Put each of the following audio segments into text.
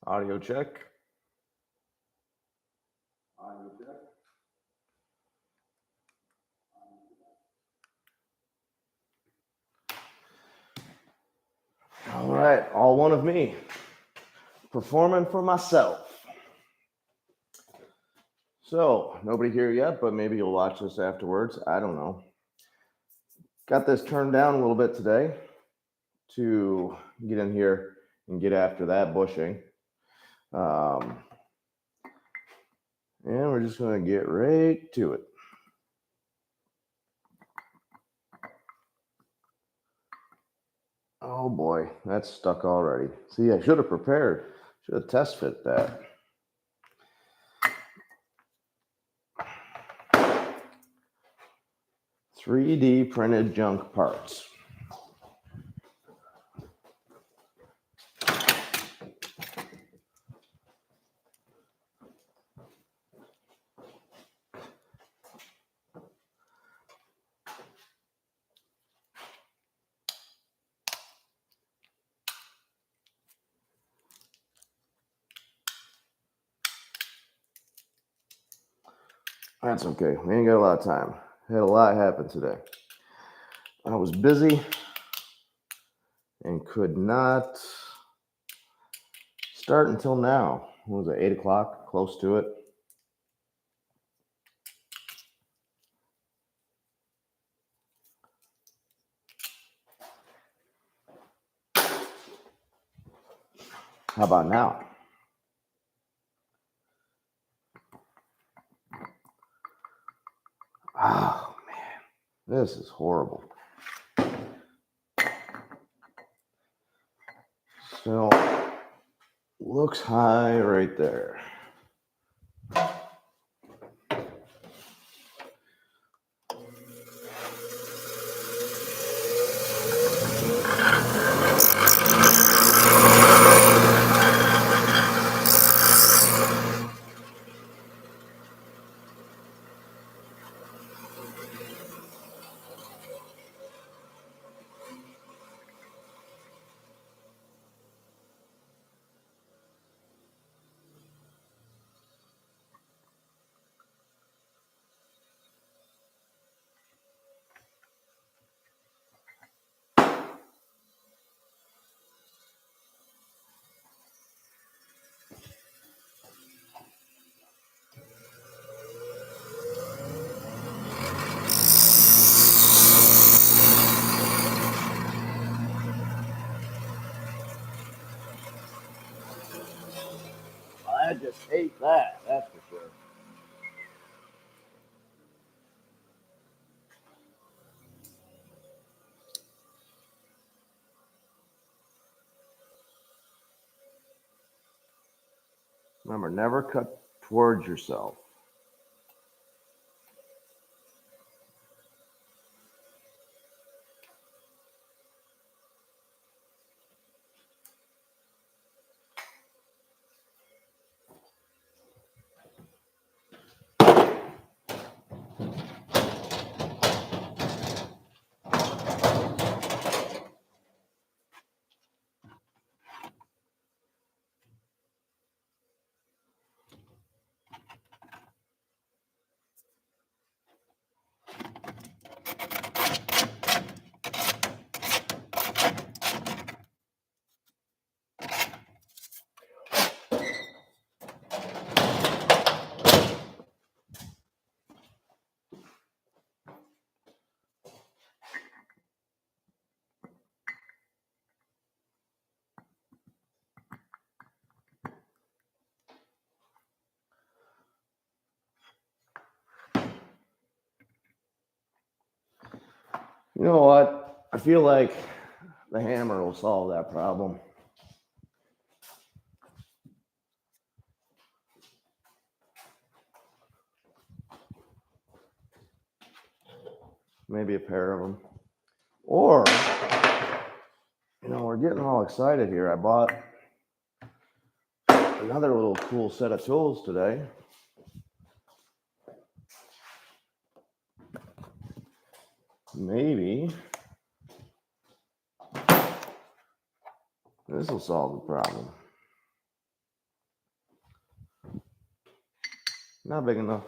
Audio check. All right, all one of me, performing for myself. So, nobody here yet, but maybe you'll watch this afterwards. I don't know. Got this turned down a little bit today to get in here and get after that bushing. And we're just going to get right to it. Oh boy, that's stuck already. See, I should have prepared. Should have test fit that. $3D printed junk parts. That's okay. We ain't got a lot of time. Had a lot happen today. I was busy and could not start until now. What was it, 8 o'clock? Close to it. How about now? Oh, man. This is horrible. So, looks high right there. I just hate that, that's for sure. Remember, never cut towards yourself. You know what? I feel like the hammer will solve that problem. Maybe a pair of them. Or, we're getting all excited here. I bought another little cool set of tools today. Maybe this will solve the problem. Not big enough.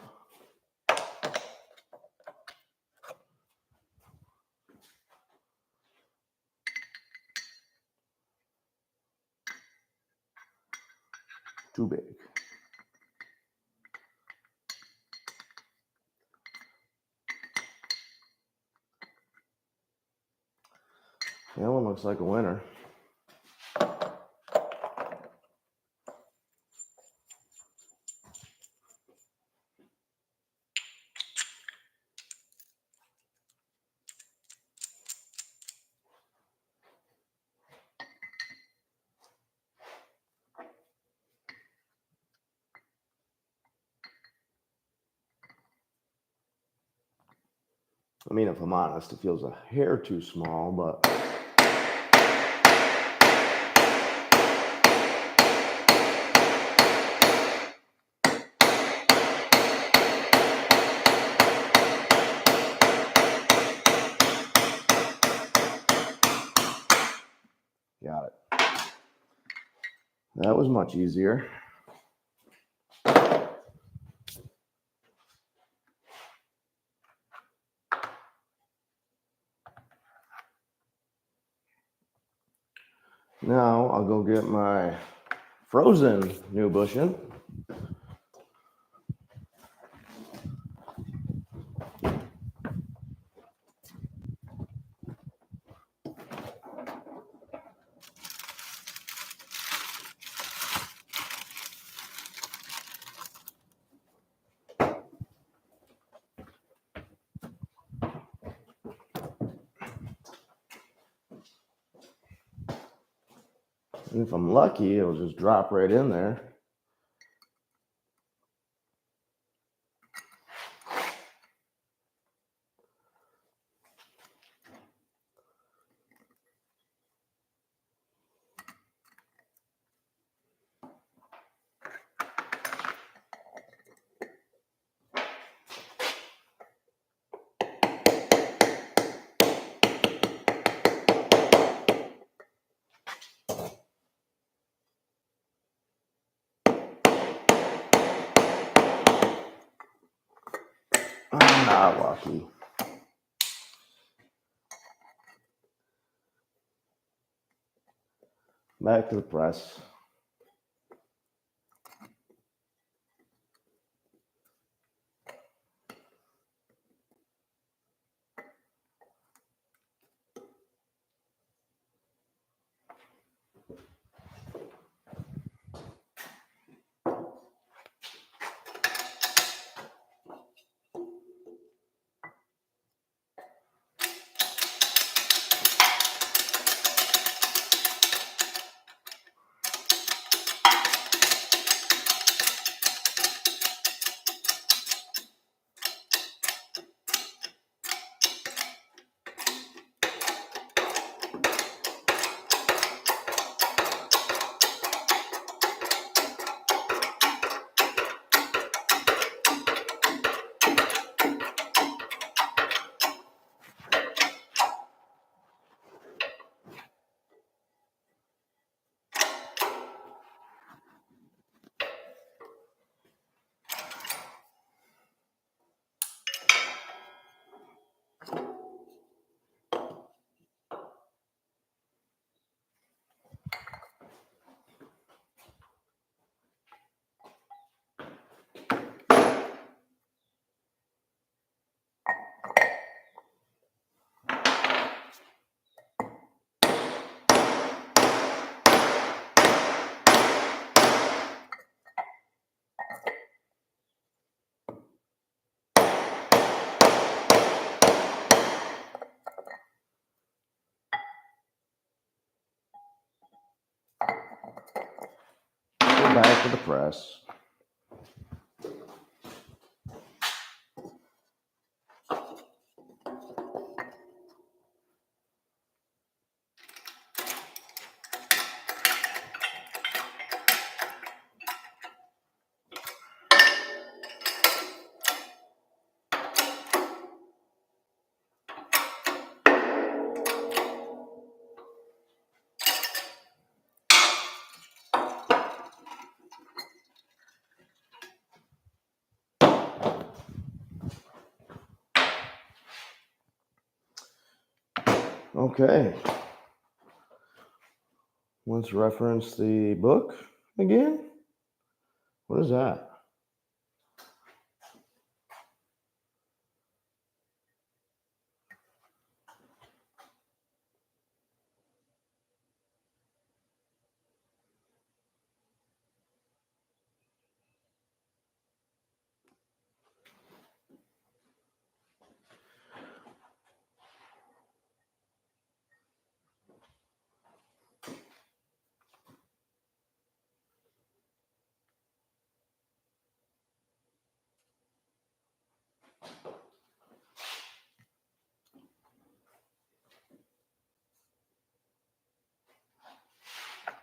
Too big. That one looks like a winner. I mean, if I'm honest, it feels a hair too small, but got it. That was much easier. Now I'll go get my frozen new bushing. And if I'm lucky, it'll just drop right in there. I'm not lucky. Back to the press. Back to the press. Okay. Let's reference the book again. What is that?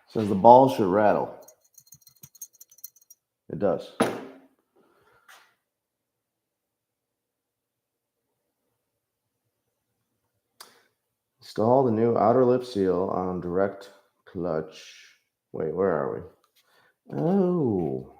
It says the ball should rattle. It does. Install the new outer lip seal on direct clutch. Wait, where are we? Oh.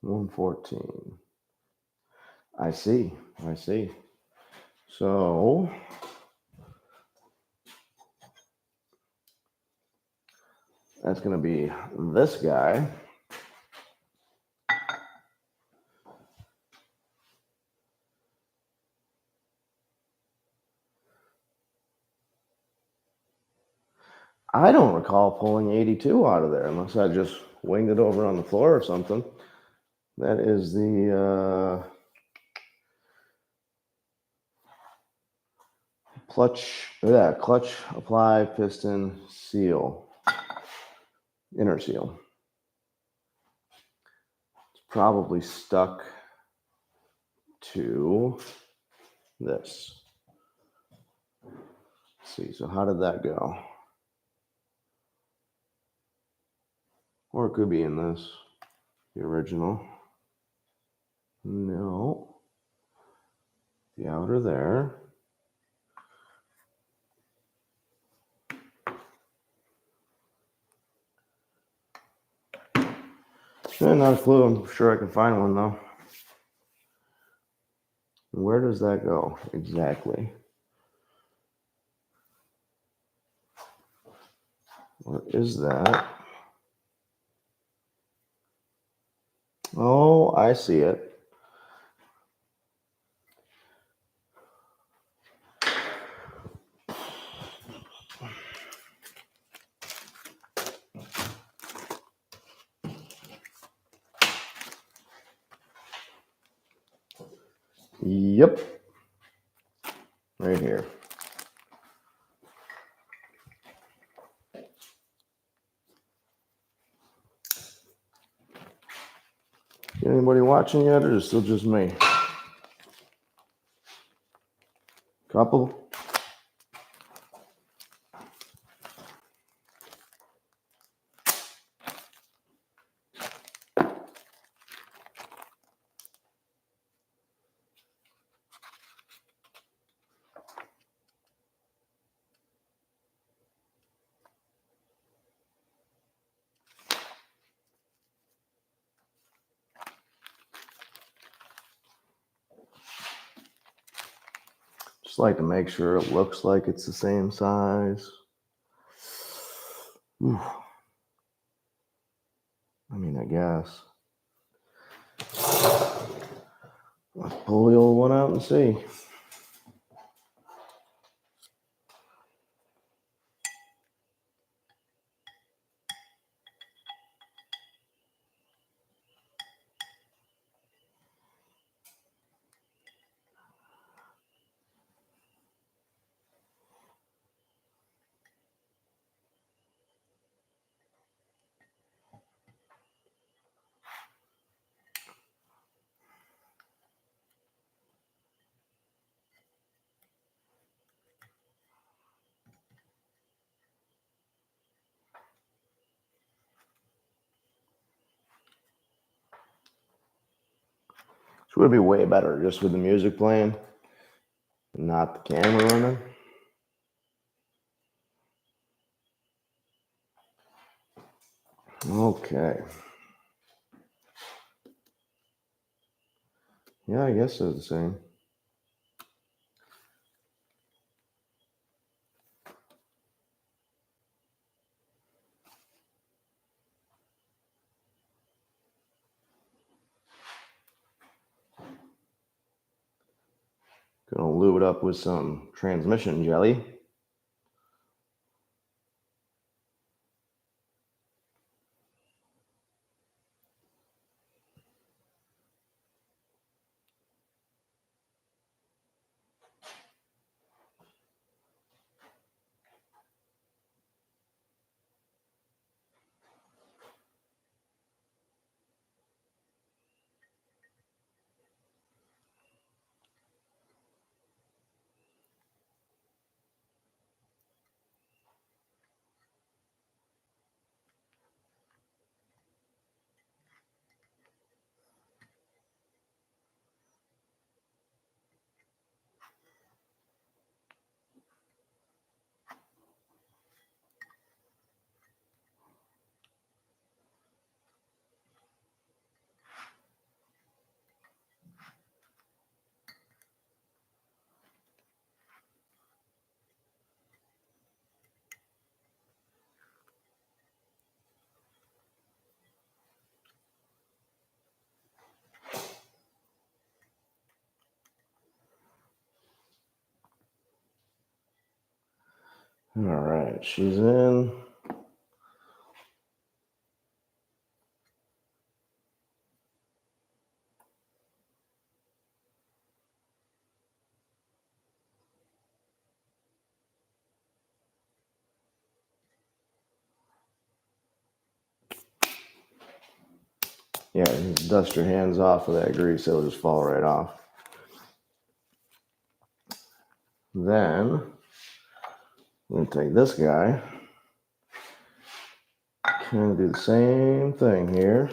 $114. I see. So that's going to be this guy. I don't recall pulling 82 out of there unless I just winged it over on the floor or something. That is the clutch apply piston seal, inner seal. It's probably stuck to this. Let's see, so how did that go? Or it could be in this, the original. No. The outer there. Not a clue. I'm sure I can find one though. Where does that go exactly? What is that? Oh, I see it. Yep. Right here. Anybody watching yet, or is it still just me? Couple? Just like to make sure it looks like it's the same size. Ooh. I mean, I guess. Let's pull the old one out and see. This would be way better just with the music playing, not the camera running. Okay. Yeah, I guess they're the same. Gonna lube it up with some transmission jelly. All right, she's in. Yeah, just dust your hands off of that grease, it'll just fall right off. Then I'm gonna take this guy, kind of do the same thing here.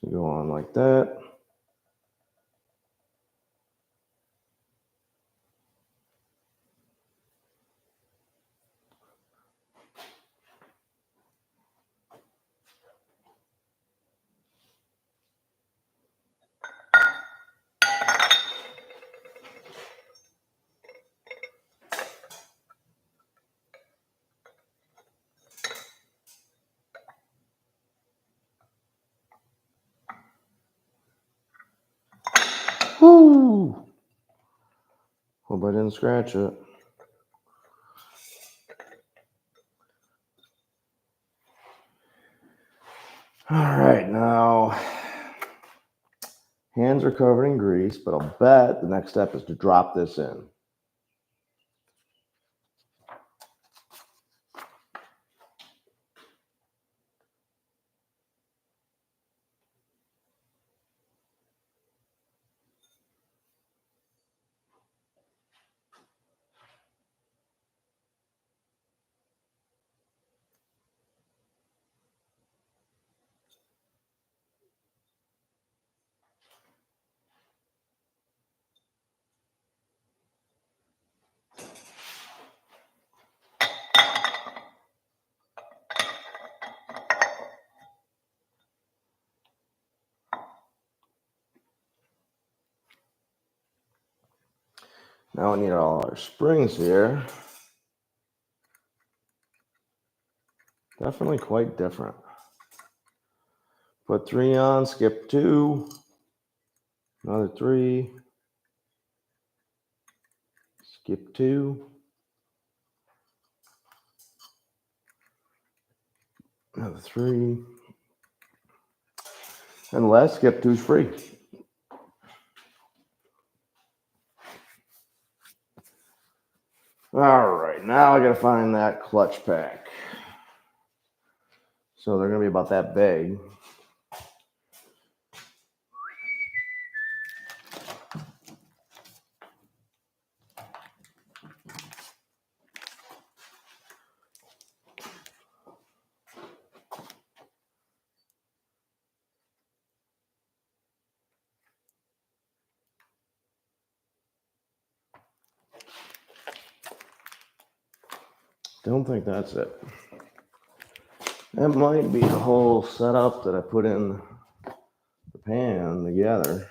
Just go on like that. Woo! Hope I didn't scratch it. All right, now hands are covered in grease, but I'll bet the next step is to drop this in. Now we need all our springs here. Definitely quite different. Put 3 on, skip 2, another 3, skip 2, another 3, and last skip 2 is free. All right, now I gotta find that clutch pack. So they're gonna be about that big. Don't think that's it. That might be the whole setup that I put in the pan together.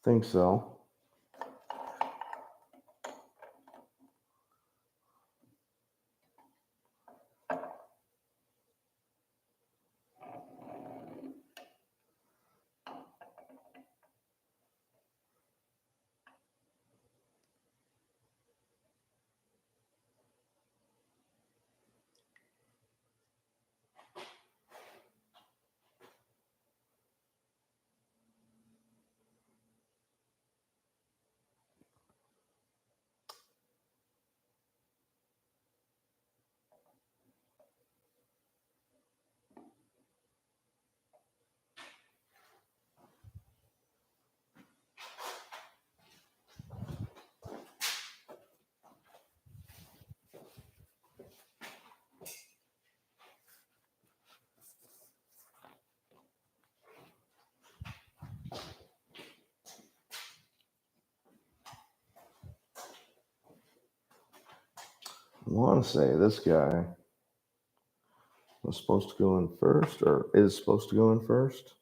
Think so. I want to say this guy was supposed to go in first, or is supposed to go in first.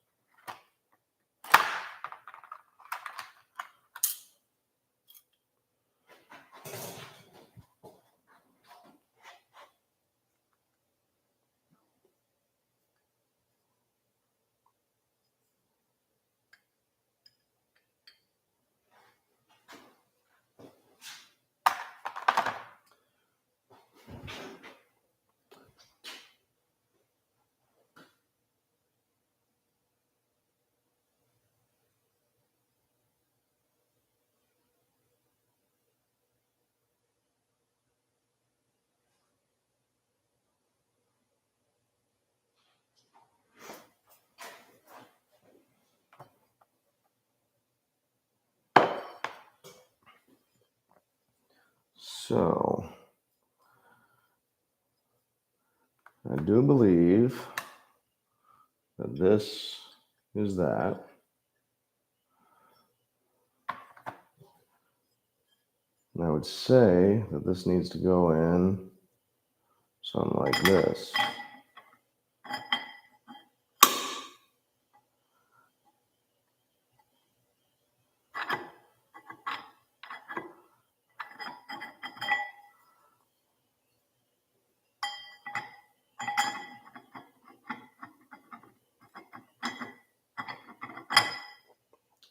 So I do believe that this is that. And I would say that this needs to go in something like this.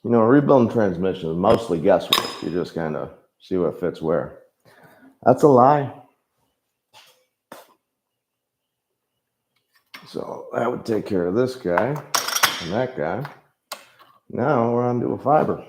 You know, rebuilding transmission is mostly guesswork. You just kind of see what fits where. That's a lie. So that would take care of this guy and that guy. Now we're on to a fiber.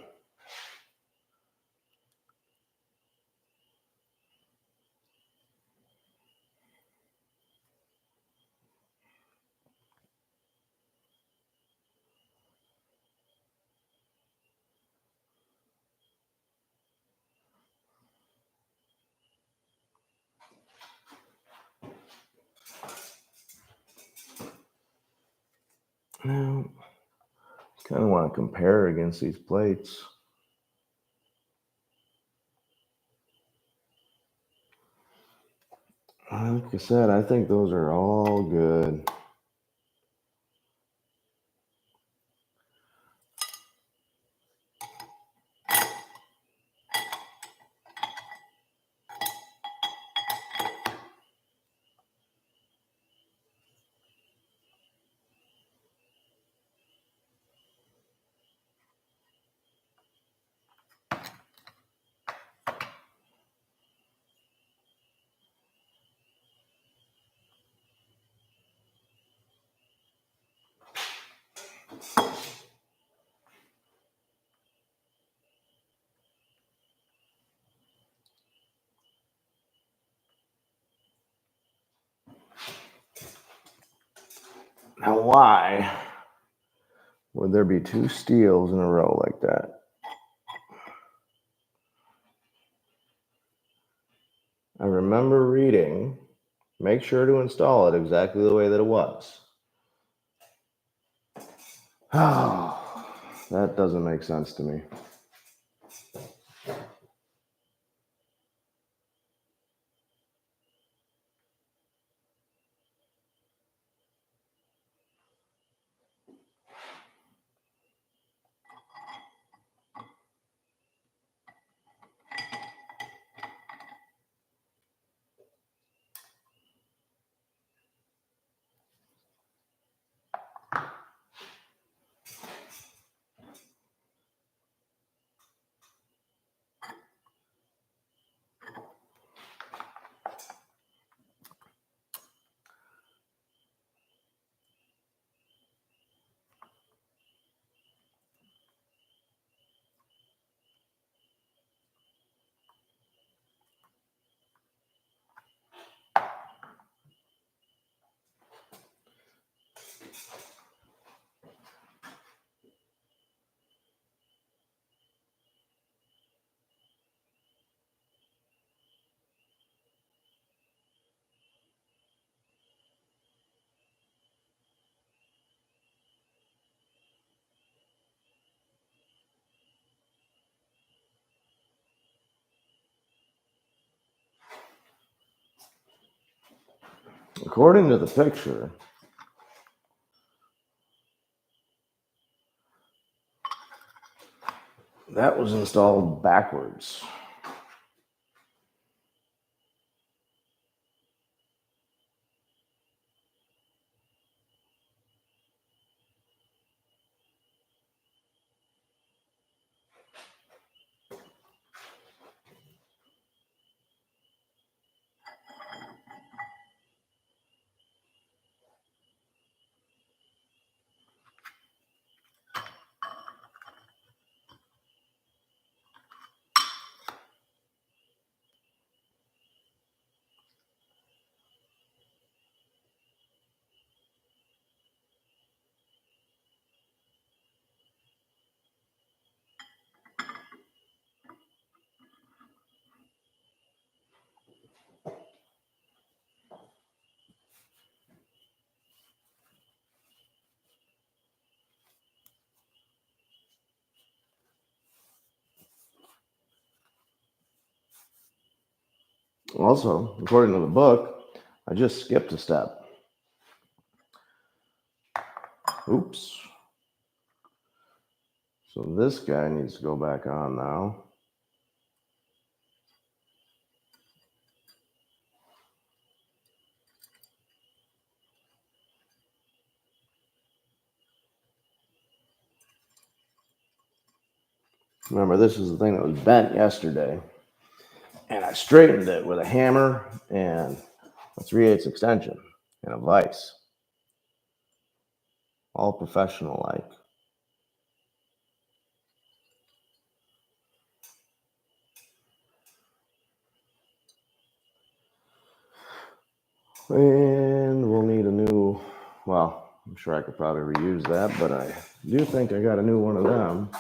Now, kind of want to compare against these plates. Like I said, I think those are all good. Now, why would there be two steels in a row like that? I remember reading make sure to install it exactly the way that it was. Oh, that doesn't make sense to me. According to the picture, that was installed backwards. Also, according to the book, I just skipped a step. Oops. So this guy needs to go back on now. Remember, this is the thing that was bent yesterday. And I straightened it with a hammer and a 3/8 extension and a vise. All professional like. And we'll need a new, well, I'm sure I could probably reuse that, but I do think I got a new one of them.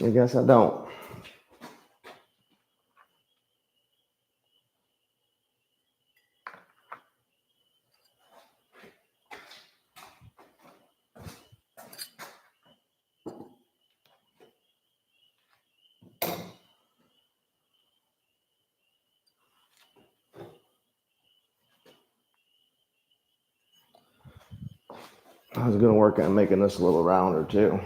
I guess I don't. I was going to work on making this a little rounder too.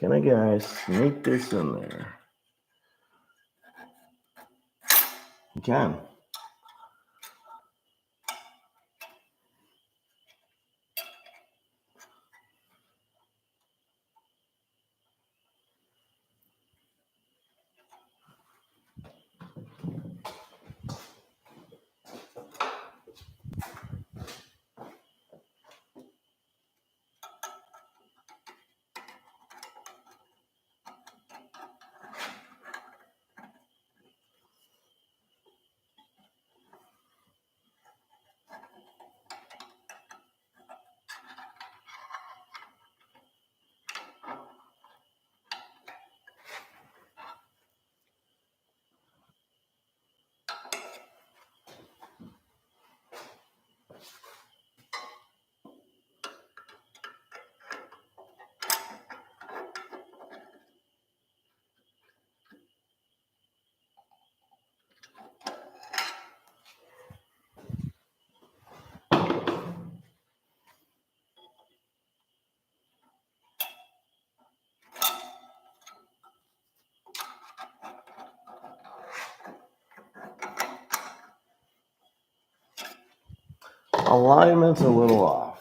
Can I guys sneak this in there? You can. Alignment's a little off.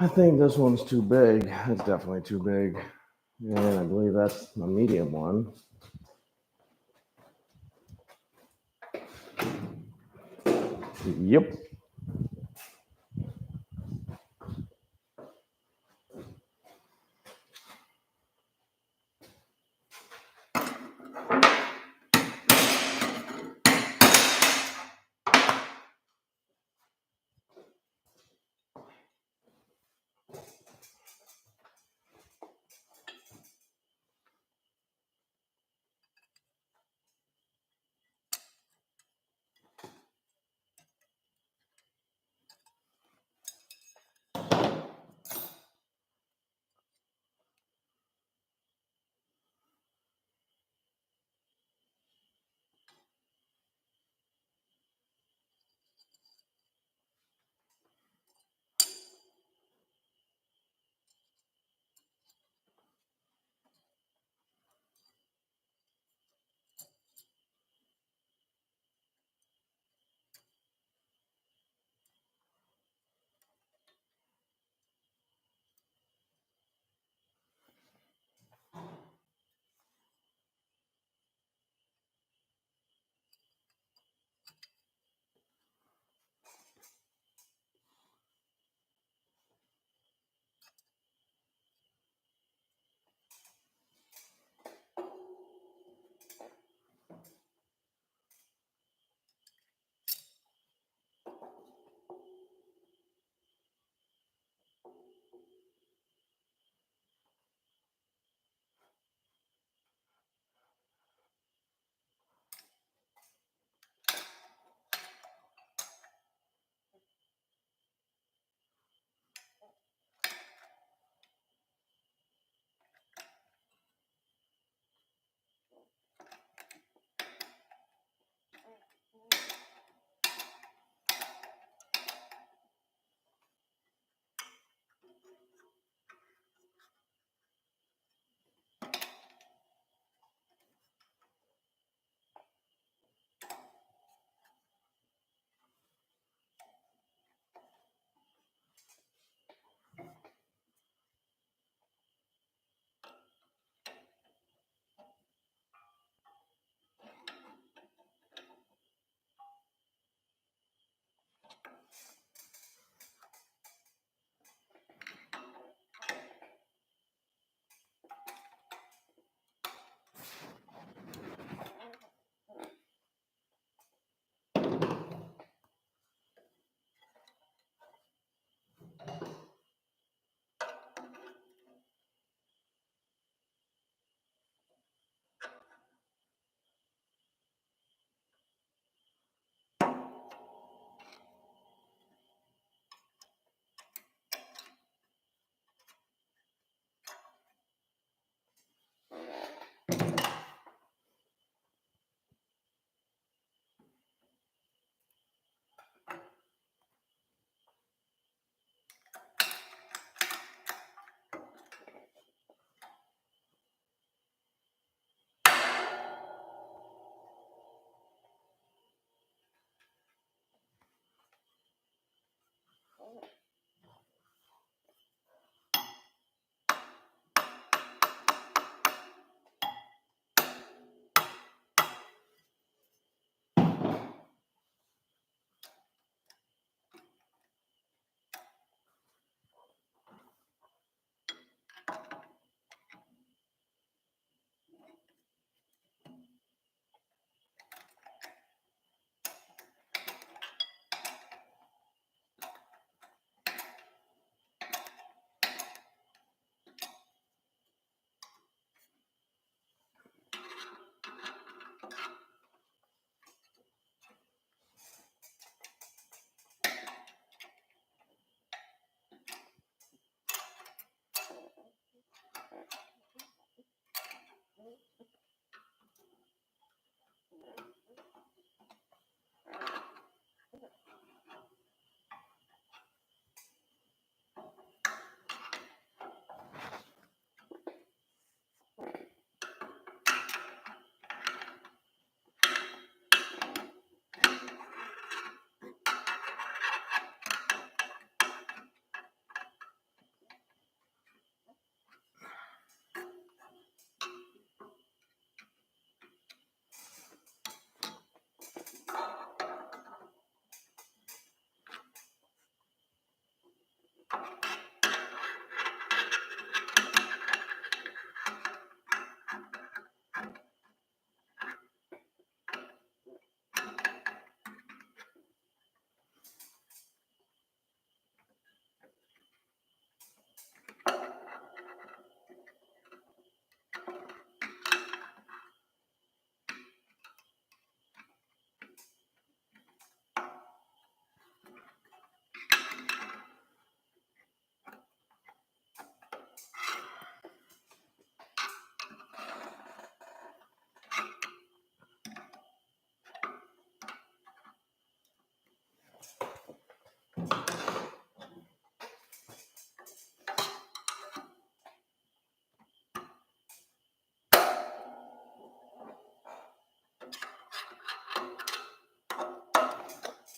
I think this one's too big. It's definitely too big. And I believe that's a medium one. Yep.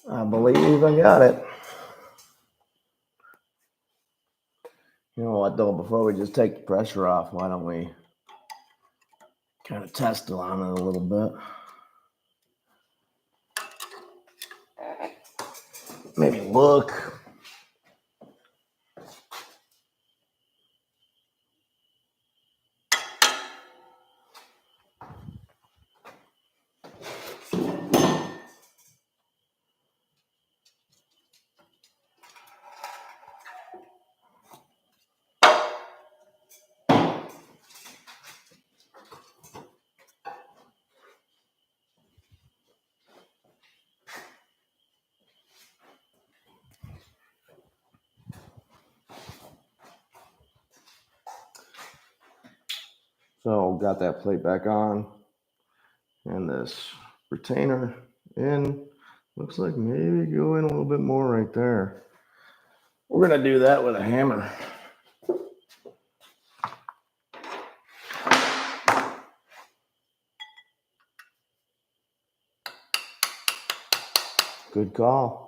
I believe I got it. You know what, though? Before we just take the pressure off, why don't we kind of test on it a little bit? Maybe look. So got that plate back on and this retainer in. Looks like maybe go in a little bit more right there. We're gonna do that with a hammer. Good call.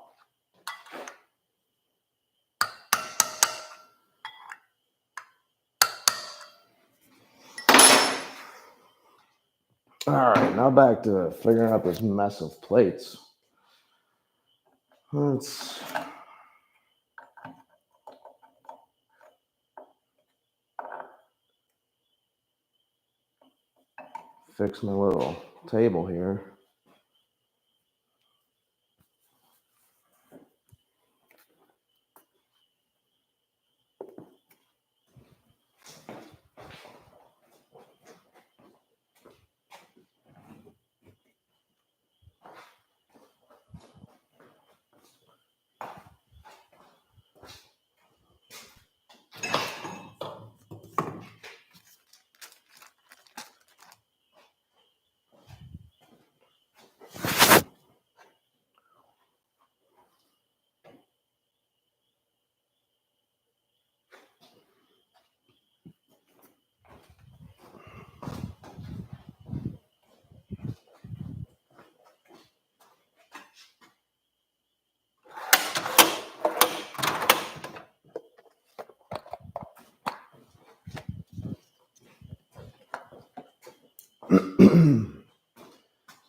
All right, now back to figuring out this mess of plates. Let's fix my little table here.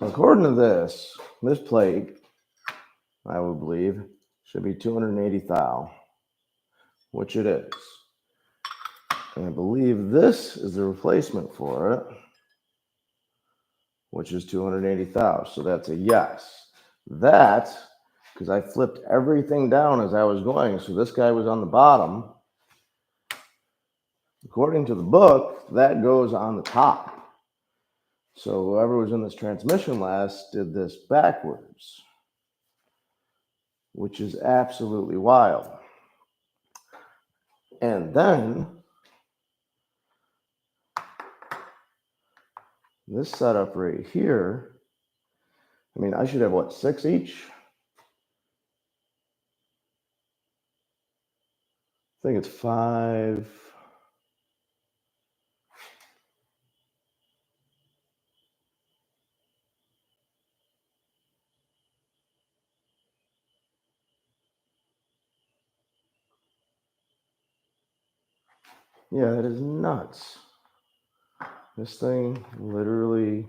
According to this plate, I would believe, should be 280 thou, which it is. And I believe this is the replacement for it, which is 280 thou. So that's a yes. That, because I flipped everything down as I was going, so this guy was on the bottom. According to the book, that goes on the top. So whoever was in this transmission last did this backwards, which is absolutely wild. And then this setup right here, I mean, I should have what, 6 each? I think it's 5. Yeah, that is nuts. This thing literally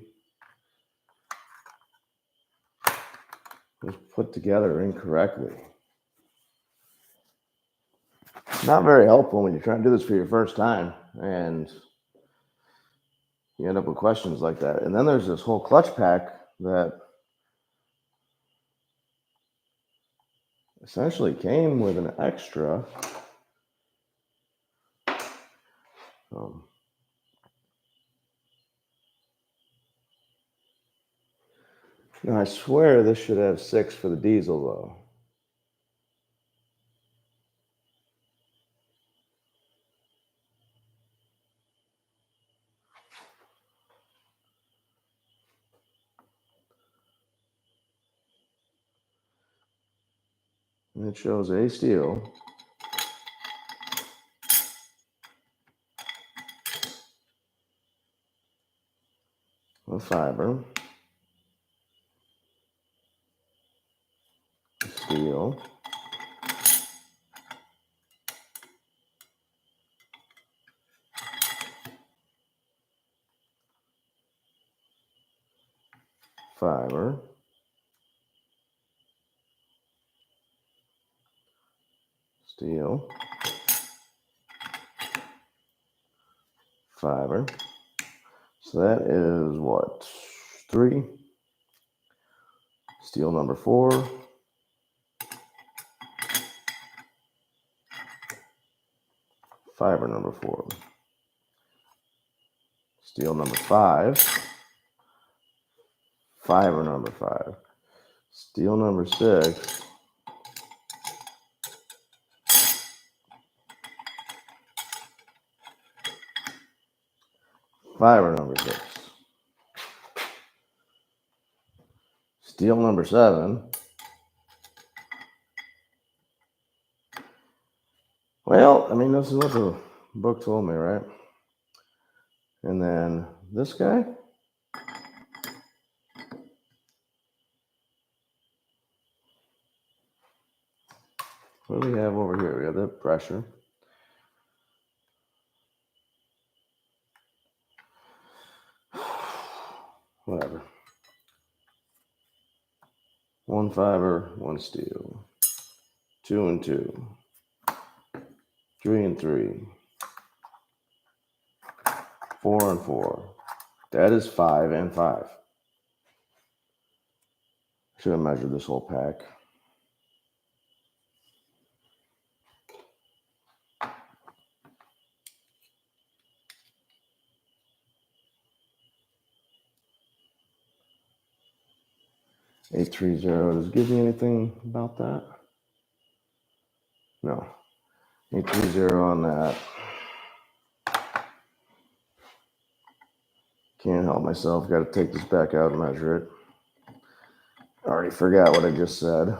was put together incorrectly. Not very helpful when you're trying to do this for your first time and you end up with questions like that. And then there's this whole clutch pack that essentially came with an extra. Now, I swear this should have 6 for the diesel, though. And it shows a steel a fiber, steel, fiber, steel, fiber. So that is what? 3. Steel number 4. Fiber number 4. Steel number 5. Fiber number 5. Steel number 6. Fiber number 6. Steel number 7. Well, I mean, this is what the book told me, right? And then this guy. What do we have over here? We have the pressure. Whatever. 1 fiber, 1 steel. 2 and 2. 3 and 3. 4 and 4. That is 5 and 5. Should have measured this whole pack. $830. Does it give me anything about that? No. 830 on that. Can't help myself. Got to take this back out and measure it. I already forgot what I just said.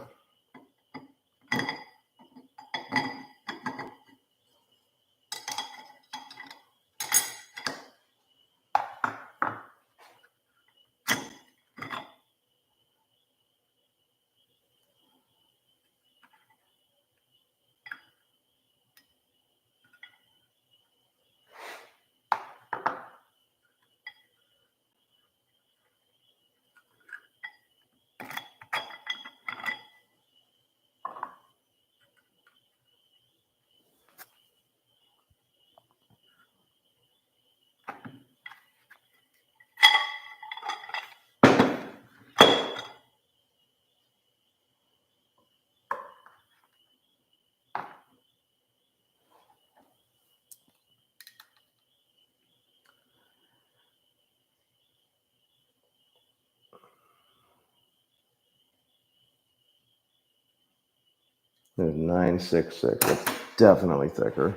There's 966. That's definitely thicker.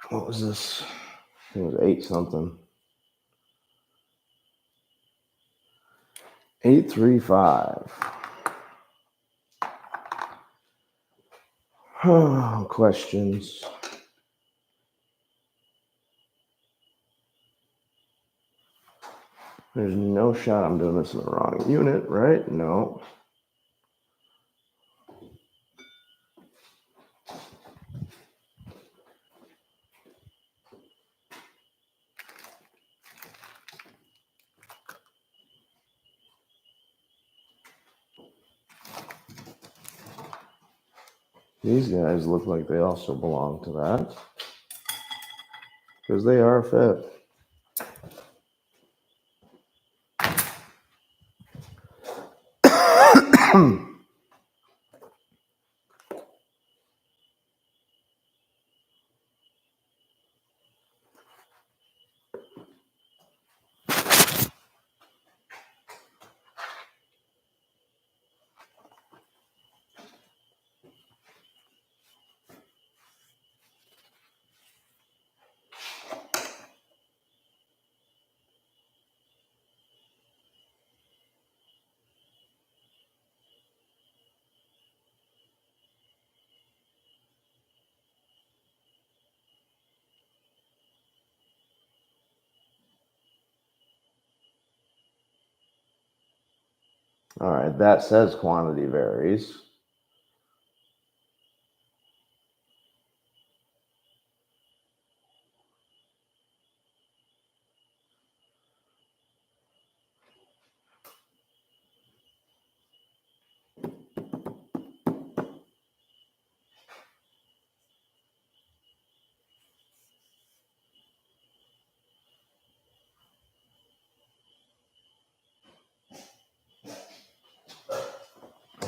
What was this? I think it was 8 something. 835. Questions. There's no shot I'm doing this in the wrong unit, right? No. These guys look like they also belong to that because they are fit. All right, that says quantity varies.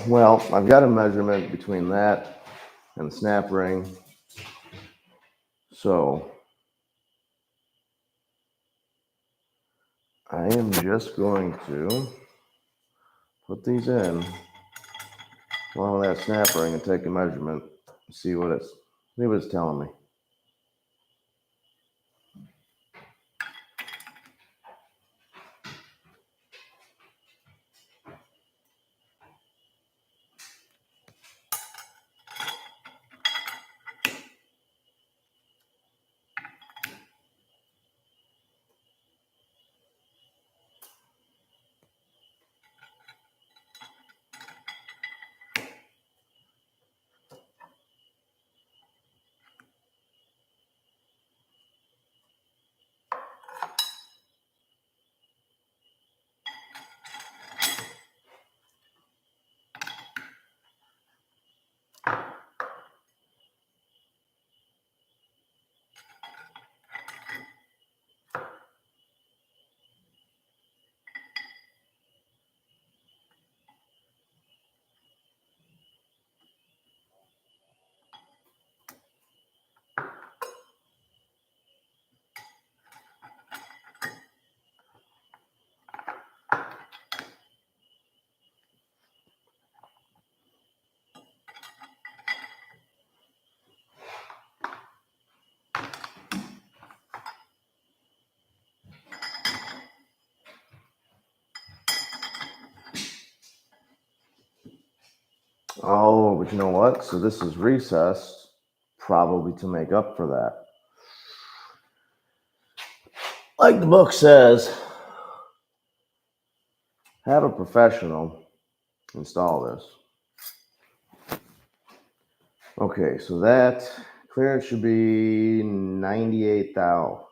Well, I've got a measurement between that and the snap ring. So I am just going to put these in along with that snap ring and take a measurement and see what it's telling me. Oh, but you know what? So this is recessed, probably to make up for that. Like the book says, have a professional install this. Okay, so that clearance should be 98 thou.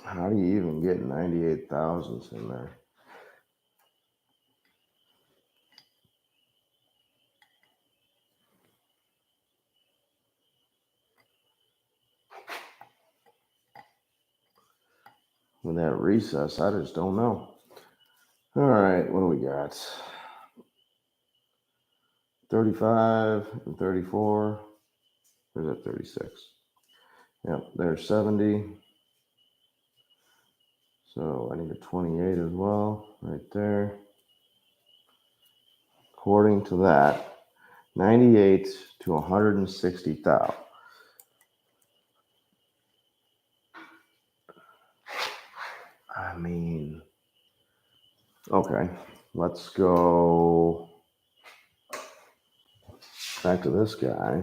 How do you even get 98 thousandths in there? With that recess, I just don't know. All right, what do we got? 35 and 34. Where's that 36? Yep, there's 70. So I need a 28 as well, right there. According to that, 98 to 160 thou. I mean, okay, let's go back to this guy.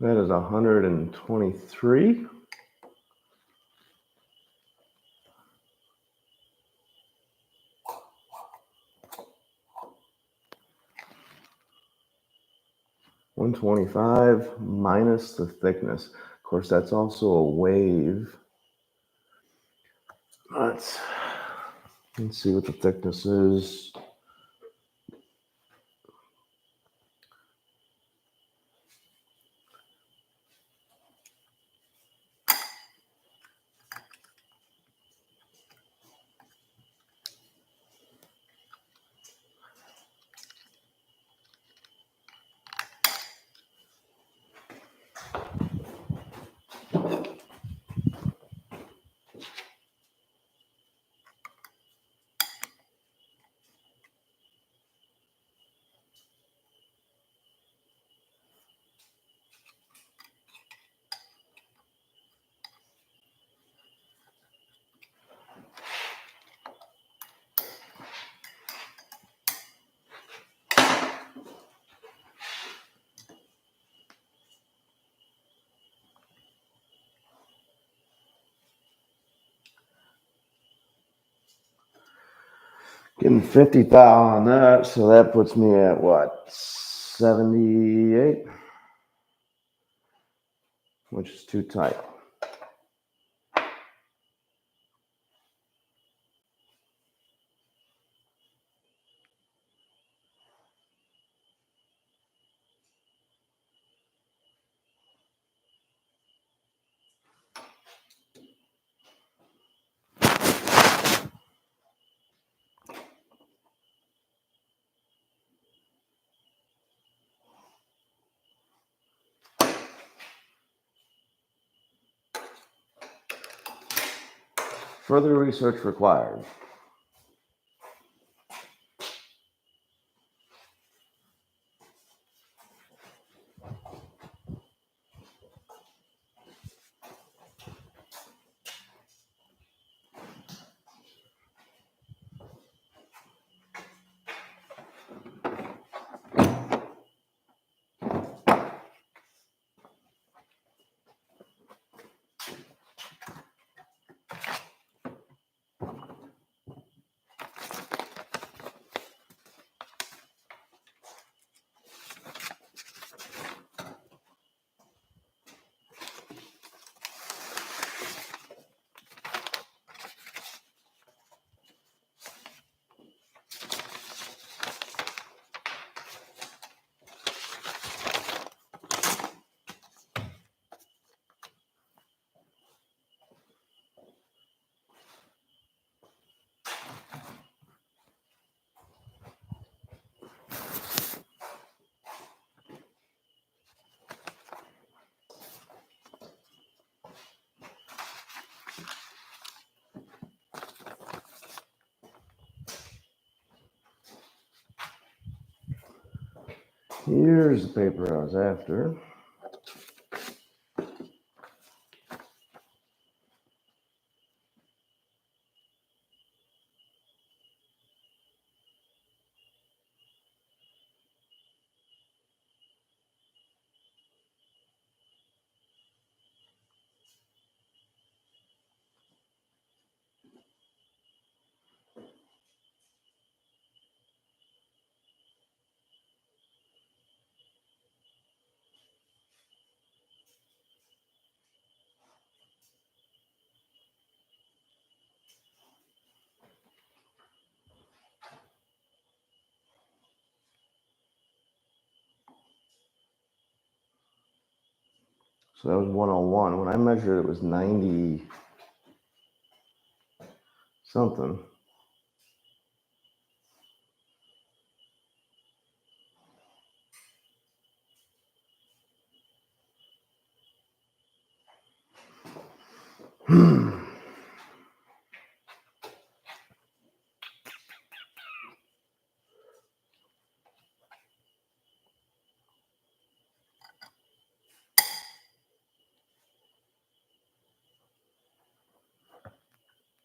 That is 123. $125 minus the thickness. Of course, that's also a wave. Let's see what the thickness is. Getting 50 thou on that, so that puts me at what, 78, which is too tight. Further research required. Here's the paper I was after. So that was 101. When I measured it was 90 something.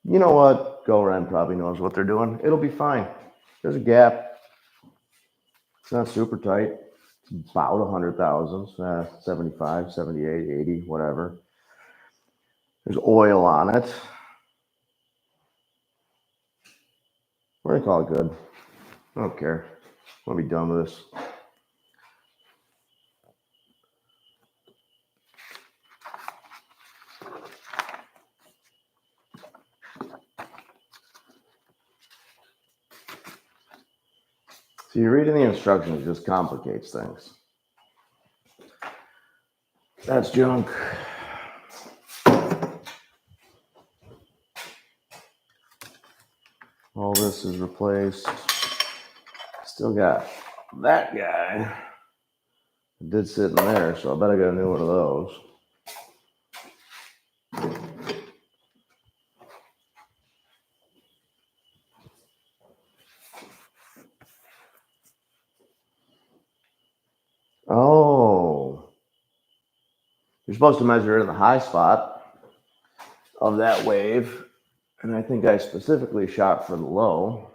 You know what? GoRen probably knows what they're doing. It'll be fine. There's a gap. It's not super tight. It's about 100,000, 75, 78, 80, whatever. There's oil on it. We're gonna call it good. I don't care. I want to be done with this. So you're reading the instructions just complicates things. That's junk. All this is replaced. Still got that guy. It did sit in there, so I bet I got a new one of those. Oh. You're supposed to measure it in the high spot of that wave. And I think I specifically shot for the low.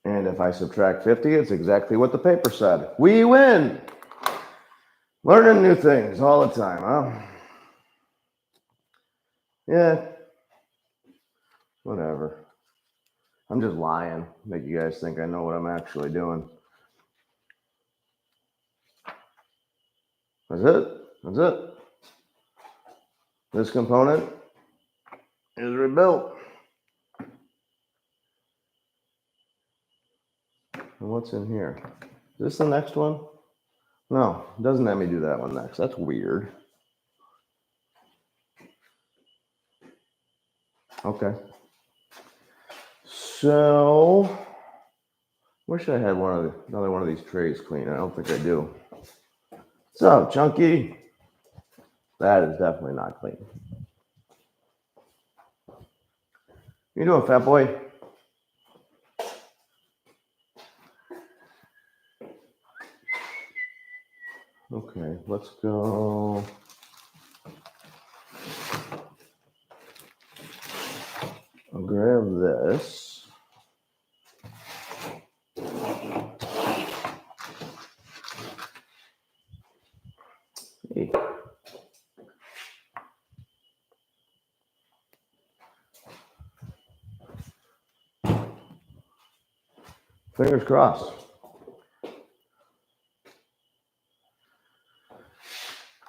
And if I subtract 50, it's exactly what the paper said. We win! Learning new things all the time, huh? Yeah. Whatever. I'm just lying. Make you guys think I know what I'm actually doing. That's it. That's it. This component is rebuilt. And what's in here? Is this the next one? No, it doesn't let me do that one next. That's weird. Okay. So, wish I had another one of these trays clean. I don't think I do. What's up, Chunky? That is definitely not clean. You doing, fat boy? Okay, let's go. I'll grab this. Hey. Fingers crossed.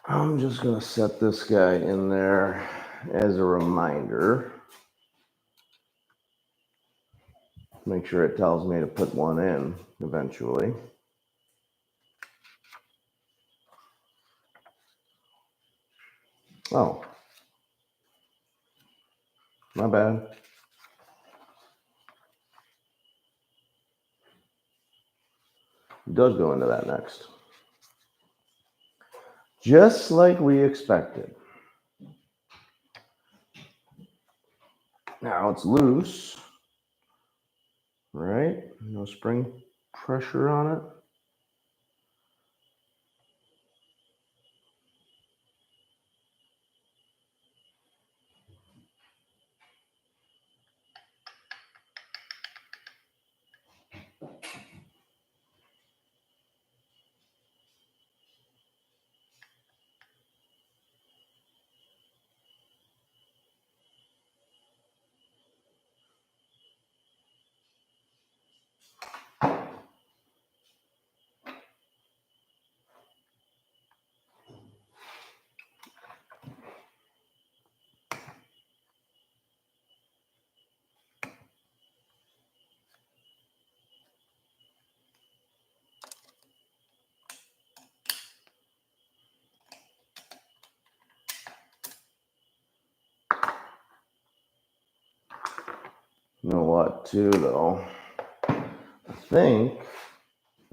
I'm just going to set this guy in there as a reminder. Make sure it tells me to put one in eventually. Oh. My bad. It does go into that next. Just like we expected. Now it's loose, right? No spring pressure on it. You know what, too, though? I think,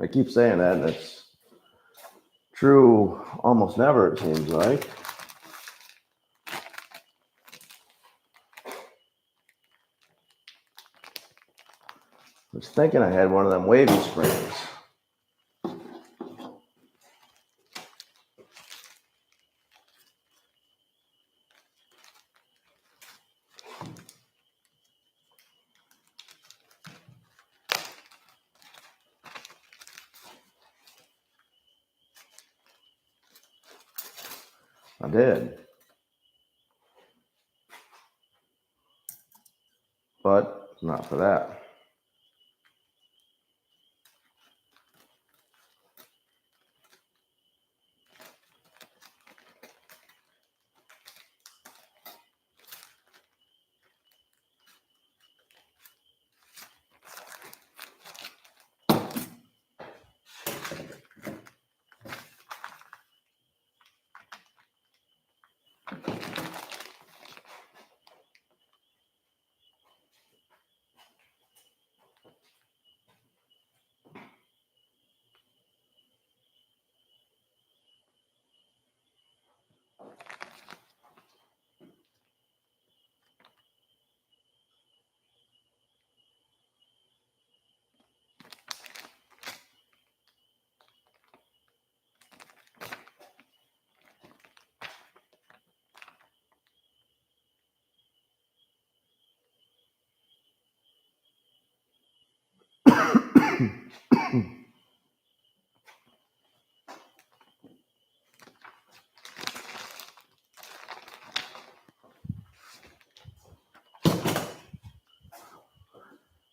I keep saying that, and it's true almost never, it seems like. I was thinking I had one of them wavy springs. I did. But not for that.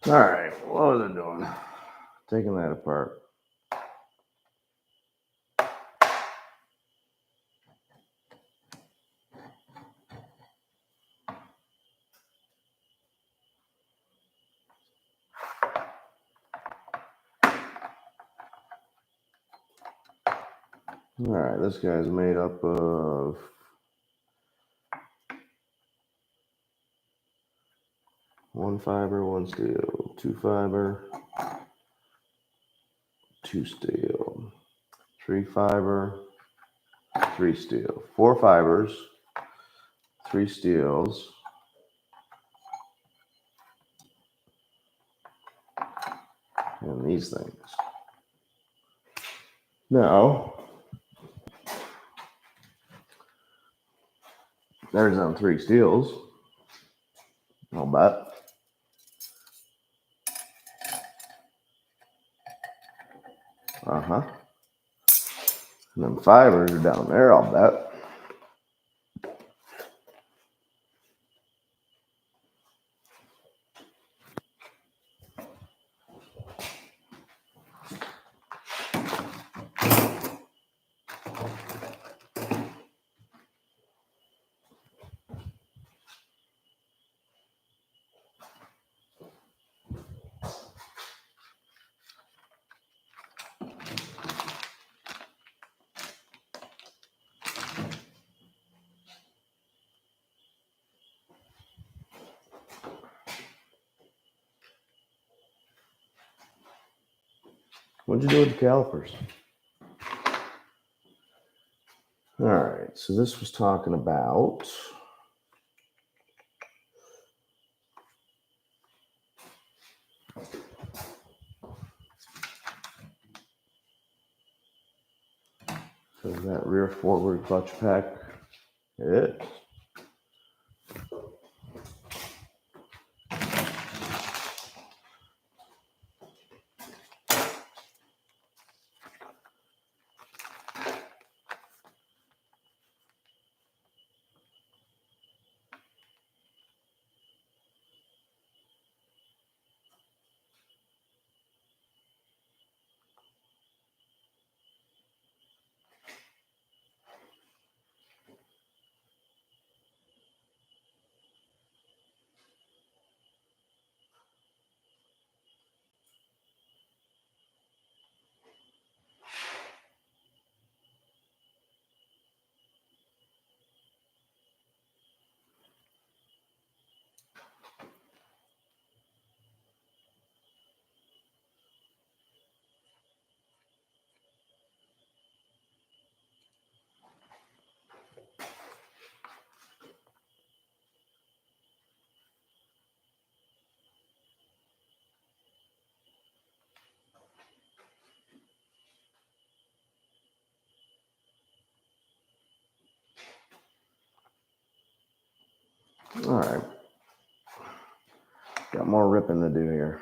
All right, what was I doing? Taking that apart. All right, this guy's made up of 1 fiber, 1 steel, 2 fiber, 2 steel, 3 fiber, 3 steel, 4 fibers, 3 steels, and these things. Now, there's them 3 steels. I'll bet. Uh-huh. And them fibers are down there, I'll bet. What'd you do with the calipers? All right, so this was talking about so that rear forward clutch pack. It is. All right. Got more ripping to do here.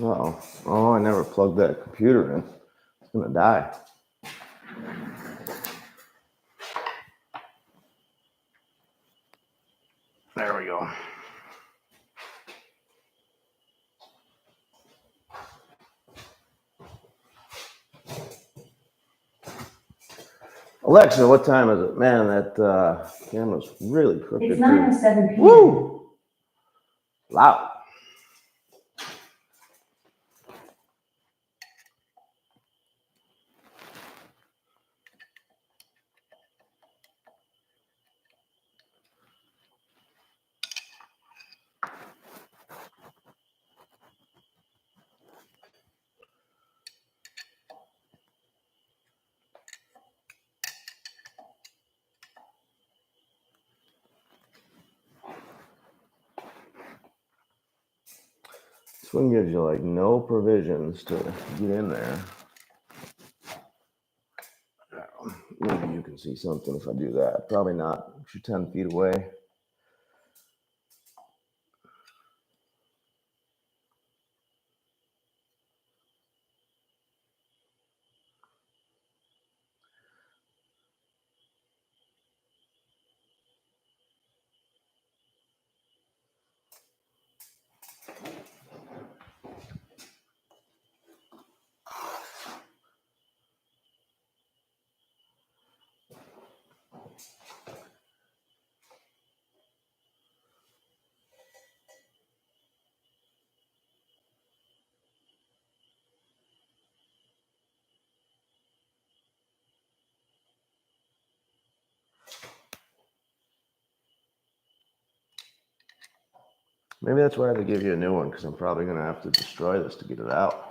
Uh-oh. Oh, I never plugged that computer in. It's going to die. There we go. Alexa, what time is it? Man, that camera's really crooked. It's 9:07 p.m. Woo! Loud. This one gives you like no provisions to get in there. Maybe you can see something if I do that. Probably not. You're 10 feet away. Maybe that's why they give you a new one, because I'm probably going to have to destroy this to get it out.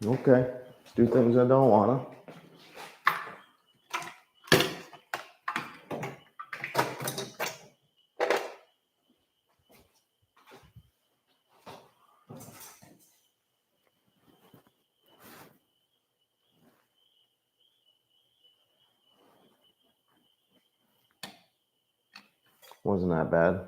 Okay, let's do things I don't want to. Wasn't that bad.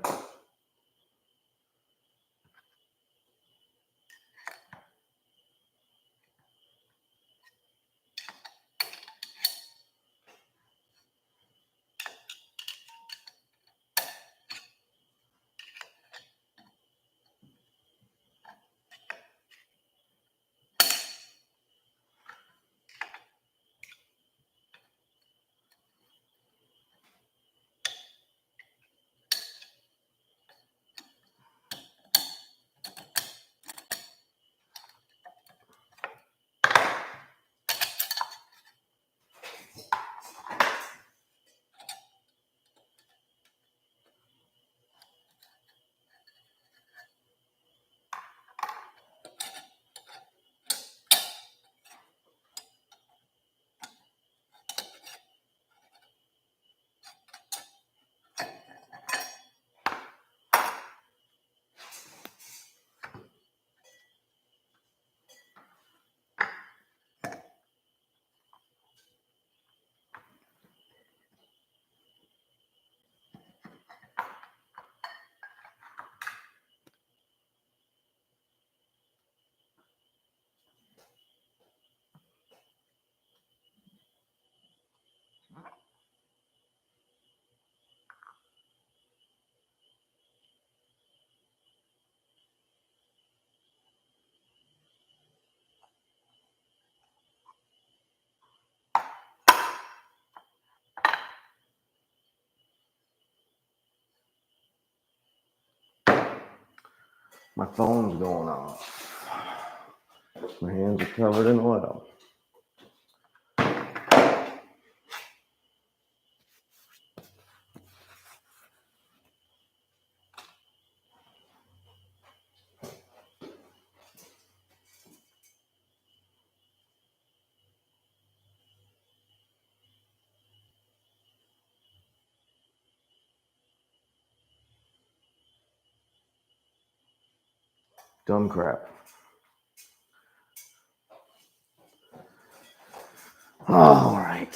My phone's going off. My hands are covered in oil. Dumb crap. All right.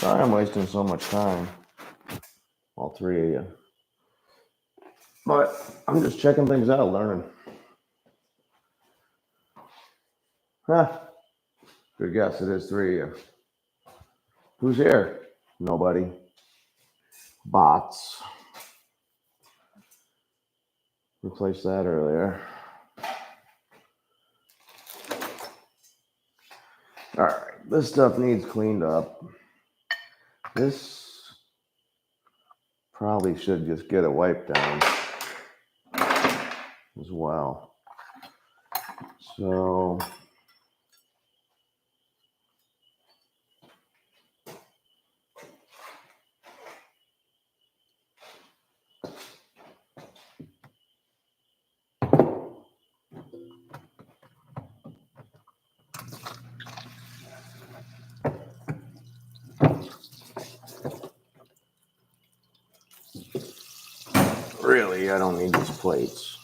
Sorry I'm wasting so much time. All three of you. But I'm just checking things out, learning. Huh. Good guess. It is three of you. Who's here? Nobody. Bots. Replaced that earlier. All right. This stuff needs cleaned up. This probably should just get a wipe down as well. So really, I don't need these plates.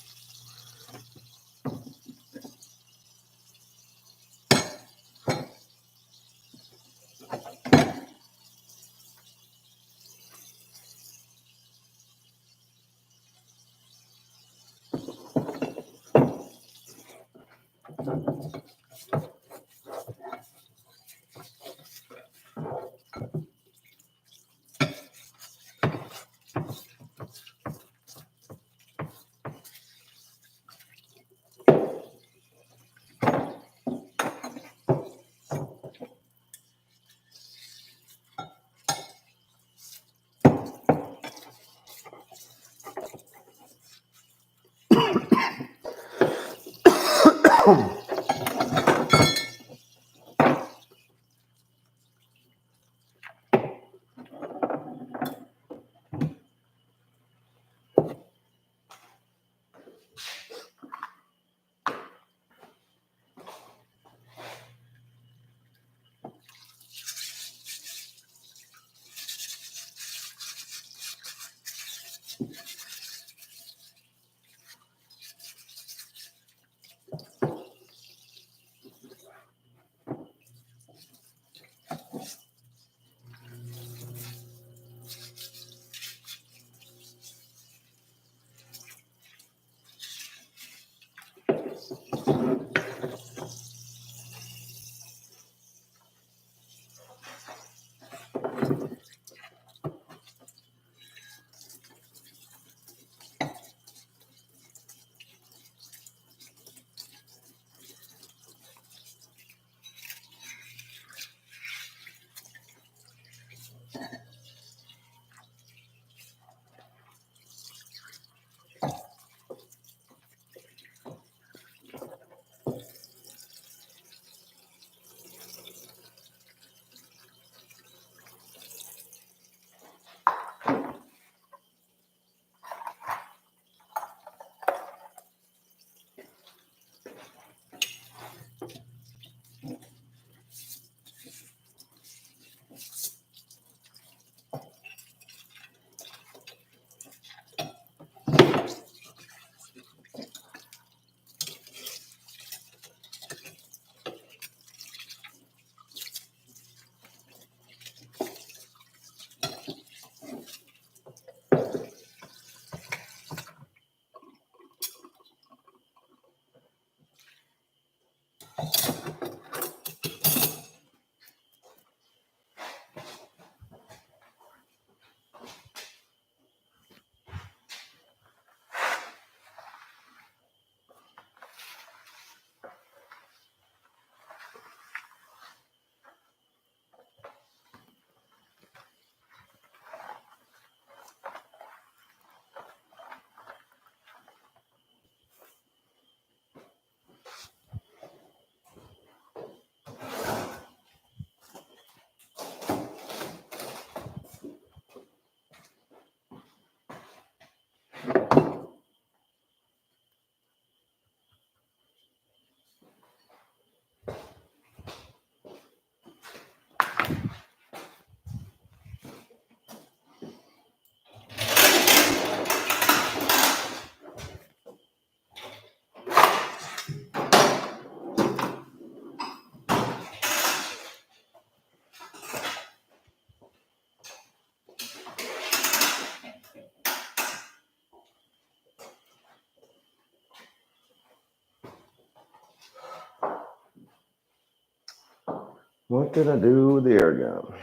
What did I do with the air gun?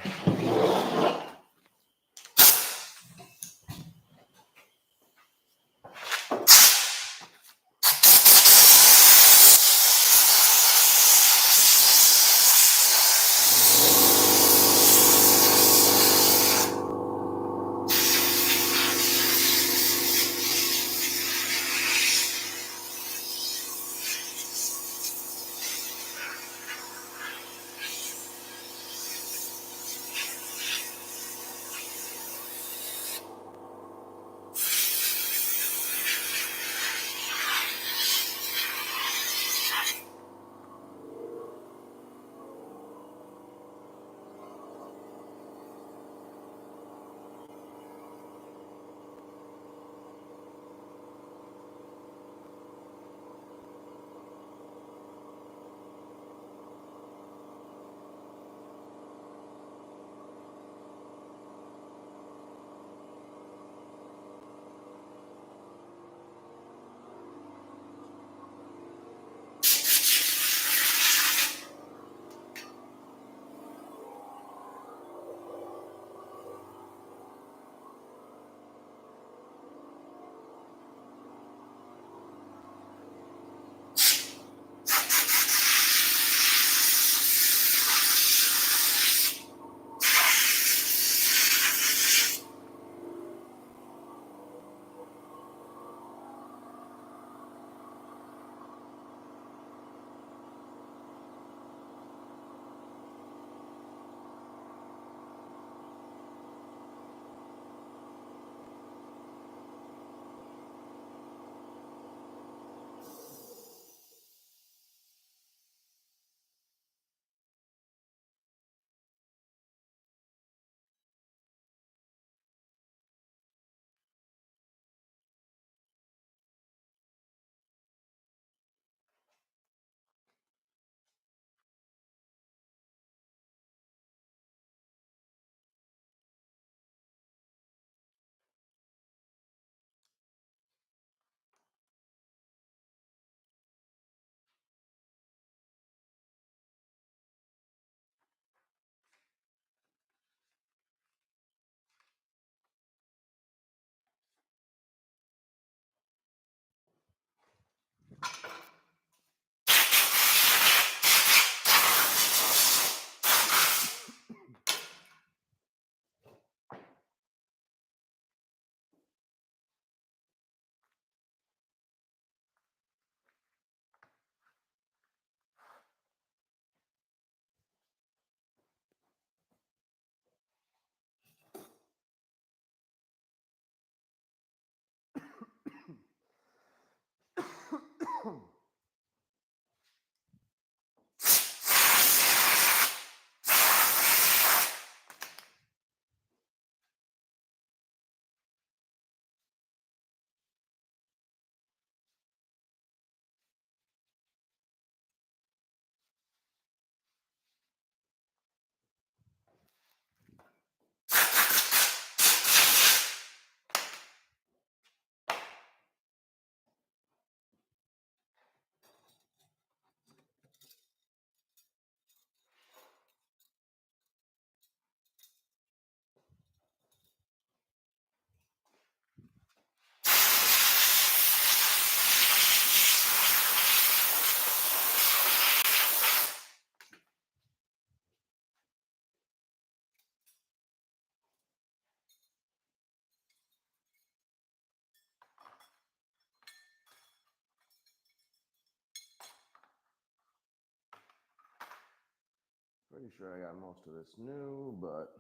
Pretty sure I got most of this new, but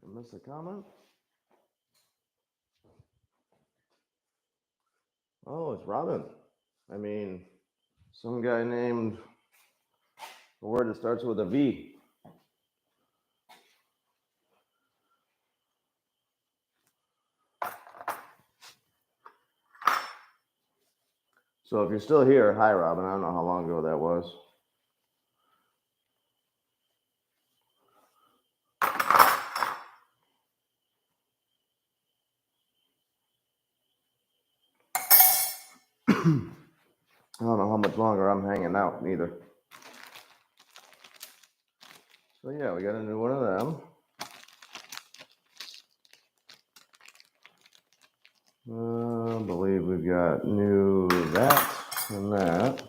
I missed a comment. Oh, it's Robin. I mean, some guy named a word that starts with a V. So if you're still here, hi Robin. I don't know how long ago that was. I don't know how much longer I'm hanging out either. So yeah, we got a new one of them. I believe we've got new that and that.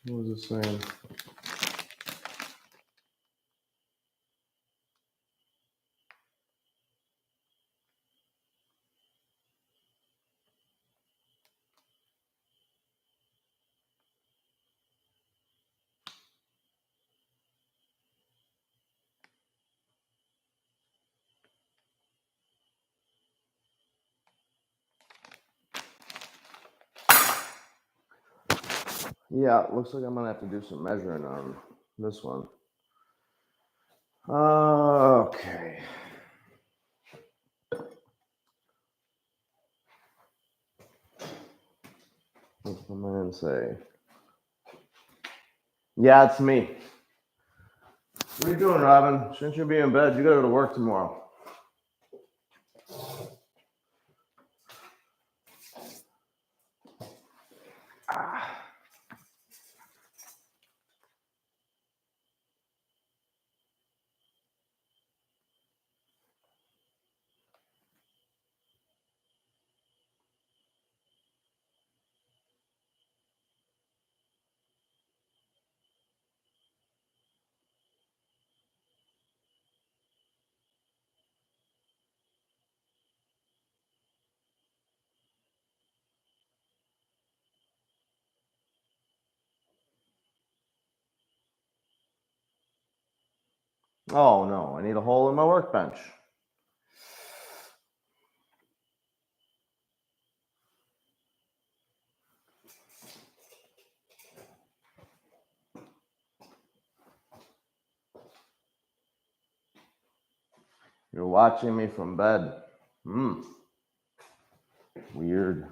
What was it saying? Yeah, it looks like I'm gonna have to do some measuring on this one. Okay. What's the man say? Yeah, it's me. What are you doing, Robin? Shouldn't you be in bed? You gotta go to work tomorrow. Oh no, I need a hole in my workbench. You're watching me from bed. Weird.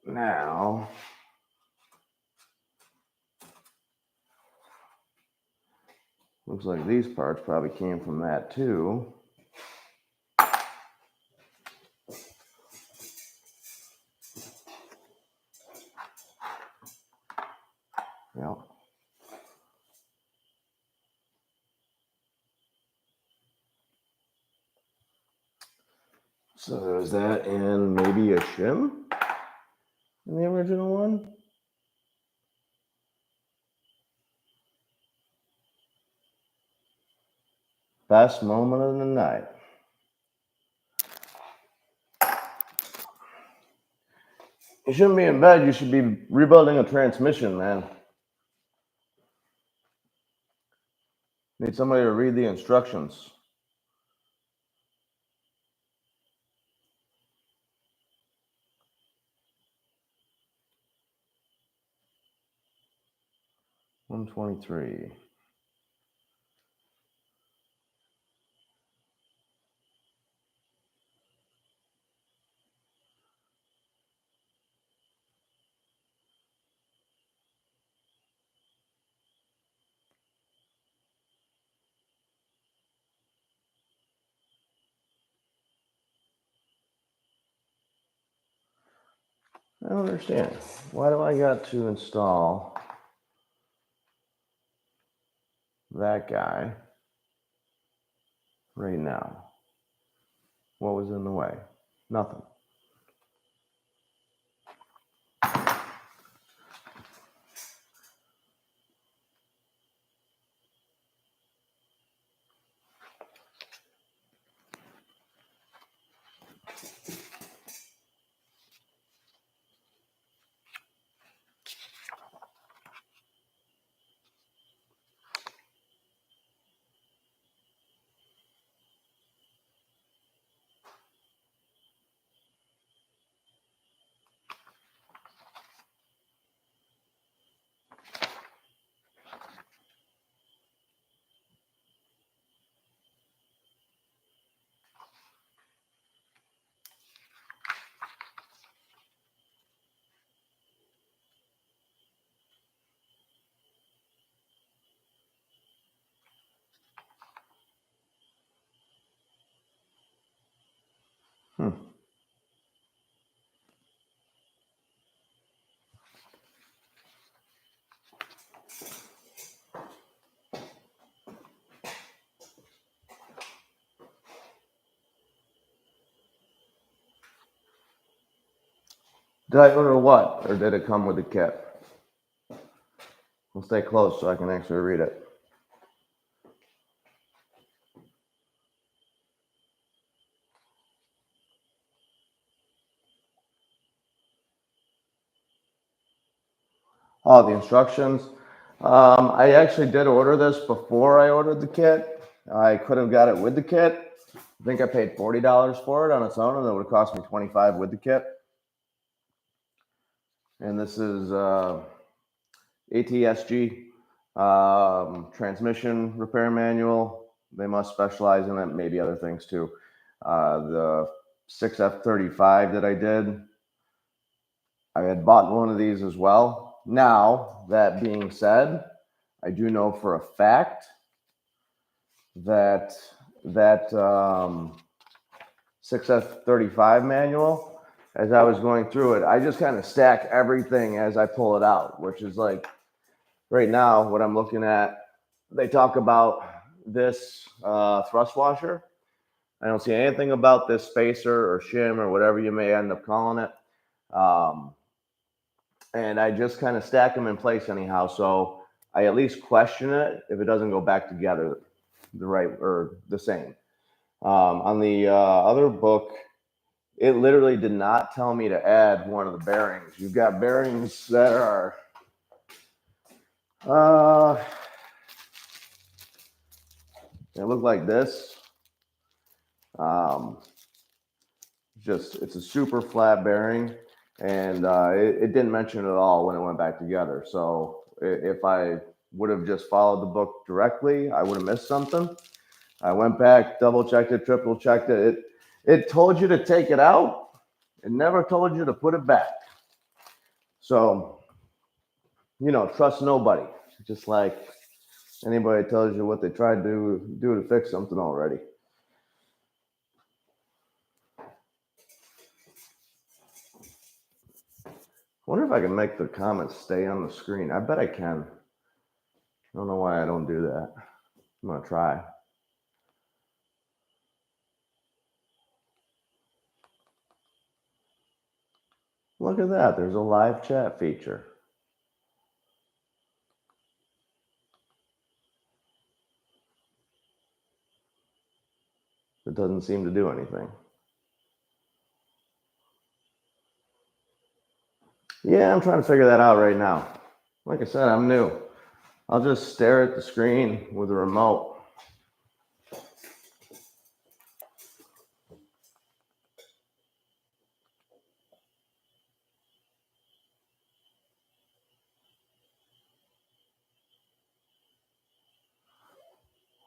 Now, looks like these parts probably came from that too. Yep. So there's that, and maybe a shim in the original one. Best moment of the night. You shouldn't be in bed. You should be rebuilding a transmission, man. Need somebody to read the instructions. $123. I don't understand. Why do I got to install that guy right now? What was in the way? Nothing. Hmm. Did I order what? Or did it come with the kit? We'll stay close so I can actually read it. Oh, the instructions. I actually did order this before I ordered the kit. I could have got it with the kit. I think I paid $40 for it on its own, and it would have cost me $25 with the kit. And this is ATSG transmission repair manual. They must specialize in it, maybe other things too. The 6F35 that I did, I had bought one of these as well. Now, that being said, I do know for a fact that 6F35 manual, as I was going through it, I just kind of stack everything as I pull it out, which is like right now what I'm looking at. They talk about this thrust washer. I don't see anything about this spacer or shim or whatever you may end up calling it. And I just kind of stack them in place anyhow. So I at least question it if it doesn't go back together the right or the same. On the other book, it literally did not tell me to add one of the bearings. You've got bearings that are they look like this. It's a super flat bearing, and it didn't mention it at all when it went back together. So if I would have just followed the book directly, I would have missed something. I went back, double checked it, triple checked it. It told you to take it out. It never told you to put it back. So, trust nobody. Just like anybody tells you what they tried to do to fix something already. I wonder if I can make the comments stay on the screen. I bet I can. I don't know why I don't do that. I'm going to try. Look at that. There's a live chat feature. It doesn't seem to do anything. Yeah, I'm trying to figure that out right now. Like I said, I'm new. I'll just stare at the screen with a remote.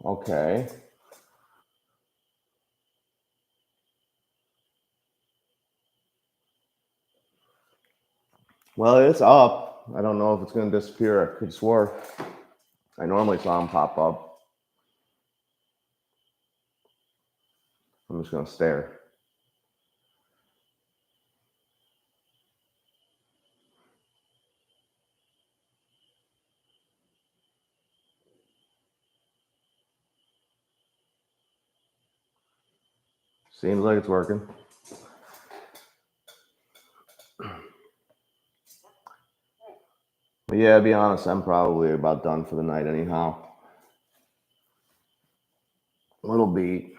Okay. Well, it's up. I don't know if it's going to disappear. I could swear I normally saw them pop up. I'm just going to stare. Seems like it's working. But yeah, to be honest, I'm probably about done for the night anyhow. A little beat.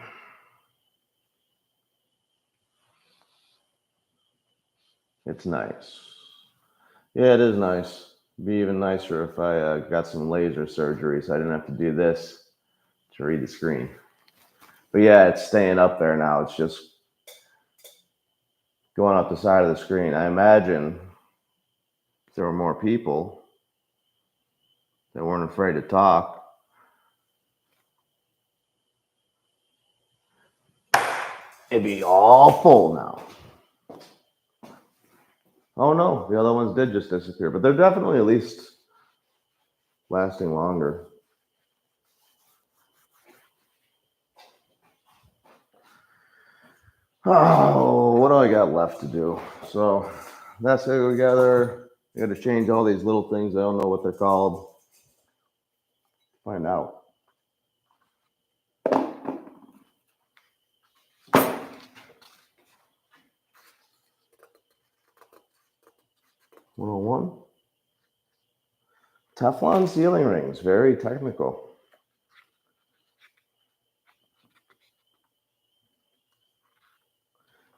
It's nice. Yeah, it is nice. It'd be even nicer if I got some laser surgery so I didn't have to do this to read the screen. But yeah, it's staying up there now. It's just going up the side of the screen. I imagine if there were more people that weren't afraid to talk, it'd be all full now. Oh no, the other ones did just disappear, but they're definitely at least lasting longer. Oh, what do I got left to do? So that's it together. I got to change all these little things. I don't know what they're called. Find out. "101. Teflon ceiling rings, very technical.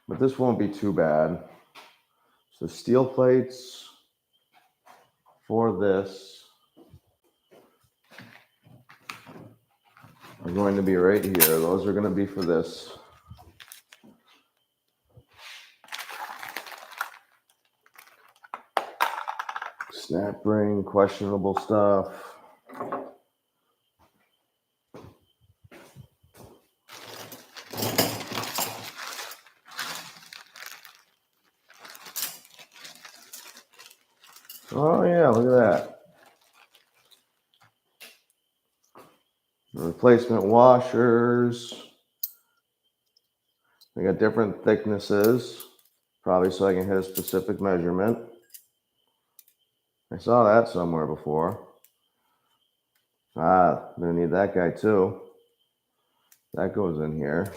But this won't be too bad. So steel plates for this are going to be right here. Those are going to be for this. Snap ring, questionable stuff. Oh yeah, look at that. Replacement washers. They got different thicknesses, probably so I can hit a specific measurement. I saw that somewhere before. I'm gonna need that guy too. That goes in here.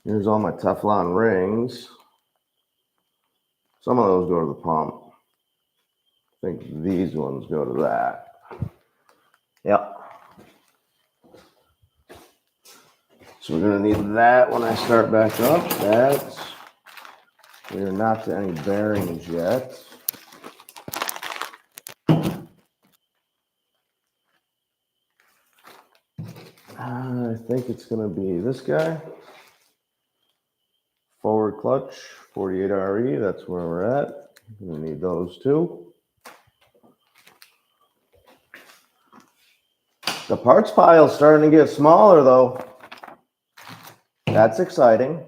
Here's all my Teflon rings. Some of those go to the pump. I think these ones go to that. Yep. So we're gonna need that when I start back up. That we are not to any bearings yet. I think it's gonna be this guy. Forward clutch, 48 RE, that's where we're at. I'm gonna need those too. The parts pile's starting to get smaller though. That's exciting.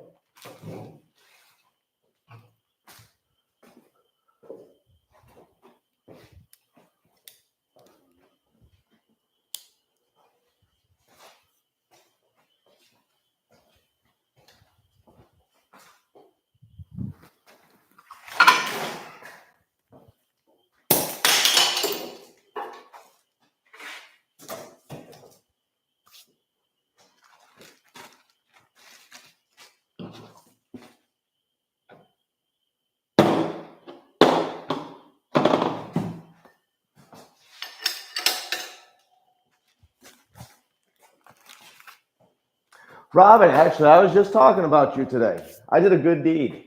Robin, actually, I was just talking about you today. I did a good deed.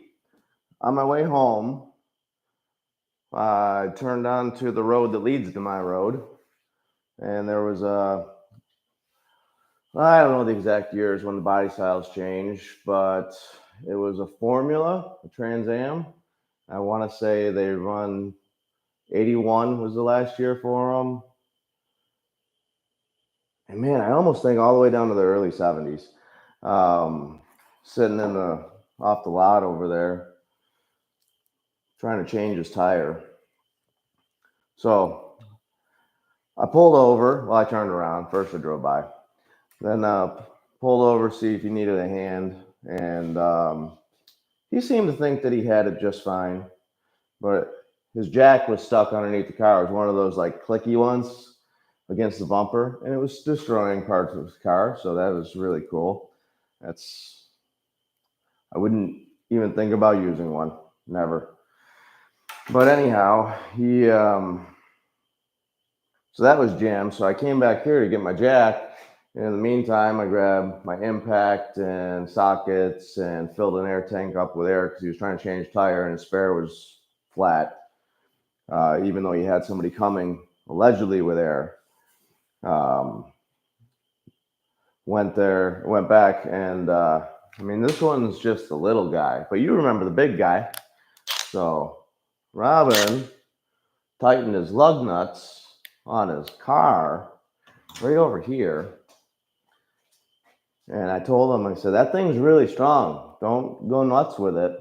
On my way home, I turned onto the road that leads to my road, and there was I don't know the exact years when the body styles changed, but it was a Formula, a Trans Am. I want to say they run 81 was the last year for them. And man, I almost think all the way down to the early 70s. Sitting in the off the lot over there, trying to change his tire. So I pulled over. Well, I turned around. First I drove by. Then pulled over, see if he needed a hand. And he seemed to think that he had it just fine. But his jack was stuck underneath the car. It was one of those like clicky ones against the bumper, and it was destroying parts of his car. So that was really cool. I wouldn't even think about using one, never. But anyhow, so that was jammed. So I came back here to get my jack. And in the meantime, I grabbed my impact and sockets and filled an air tank up with air because he was trying to change tire and his spare was flat, even though he had somebody coming allegedly with air. Went back, and I mean, this one's just a little guy, but you remember the big guy. So Robin tightened his lug nuts on his car right over here. And I told him, I said, that thing's really strong. Don't go nuts with it.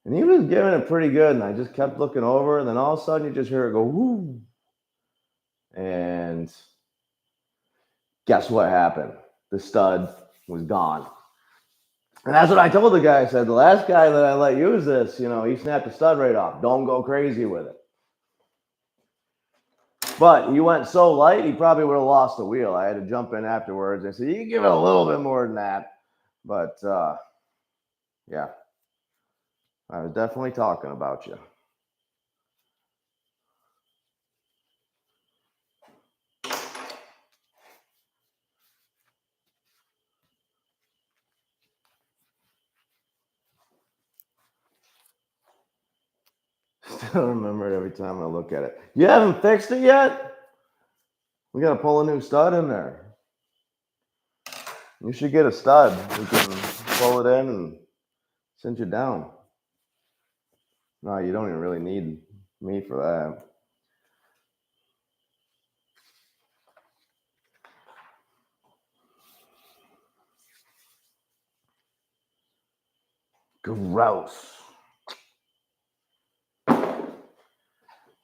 And he was giving it pretty good. And I just kept looking over. And then all of a sudden you just hear it go, whoo. And guess what happened? The stud was gone. And that's what I told the guy. I said, the last guy that I let use this, he snapped the stud right off. Don't go crazy with it. But he went so light, he probably would have lost the wheel. I had to jump in afterwards. I said, you can give it a little bit more than that. But, yeah, I was definitely talking about you. Still remember it every time I look at it. You haven't fixed it yet? We got to pull a new stud in there. You should get a stud. We can pull it in and cinch it down. No, you don't even really need me for that. Gross.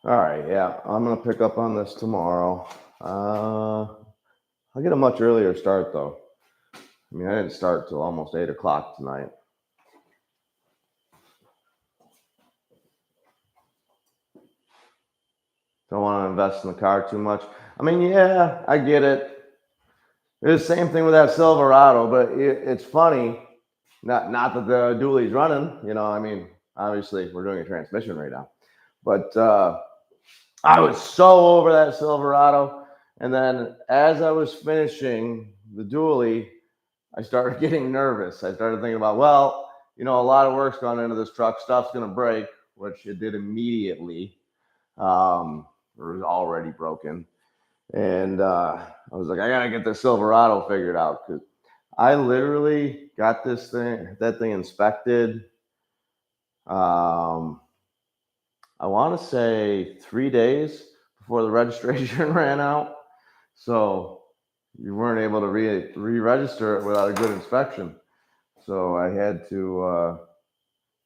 All right, yeah, I'm going to pick up on this tomorrow. I'll get a much earlier start, though. I mean, I didn't start till almost 8 o'clock tonight. Don't want to invest in the car too much. I mean, yeah, I get it. It's the same thing with that Silverado, but it's funny. Not that the dually's running, I mean, obviously we're doing a transmission right now. But I was so over that Silverado. And then as I was finishing the dually, I started getting nervous. I started thinking about, well, a lot of work's gone into this truck. Stuff's going to break, which it did immediately. It was already broken. And I was like, I got to get this Silverado figured out because I literally got that thing inspected. I want to say 3 days before the registration ran out. So you weren't able to re-register it without a good inspection. So I had to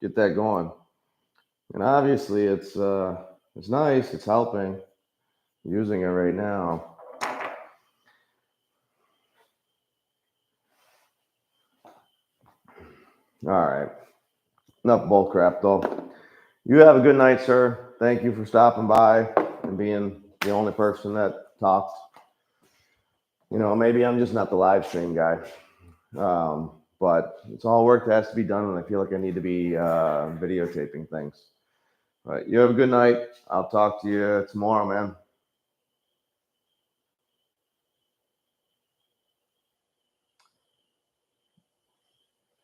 get that going. And obviously it's nice. It's helping. I'm using it right now. All right. Enough bull crap, though. You have a good night, sir. Thank you for stopping by and being the only person that talked. Maybe I'm just not the live stream guy. But it's all work that has to be done, and I feel like I need to be videotaping things. All right. You have a good night. I'll talk to you tomorrow, man.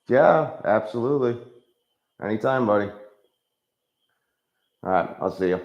Yeah, absolutely. Anytime, buddy. All right. I'll see you.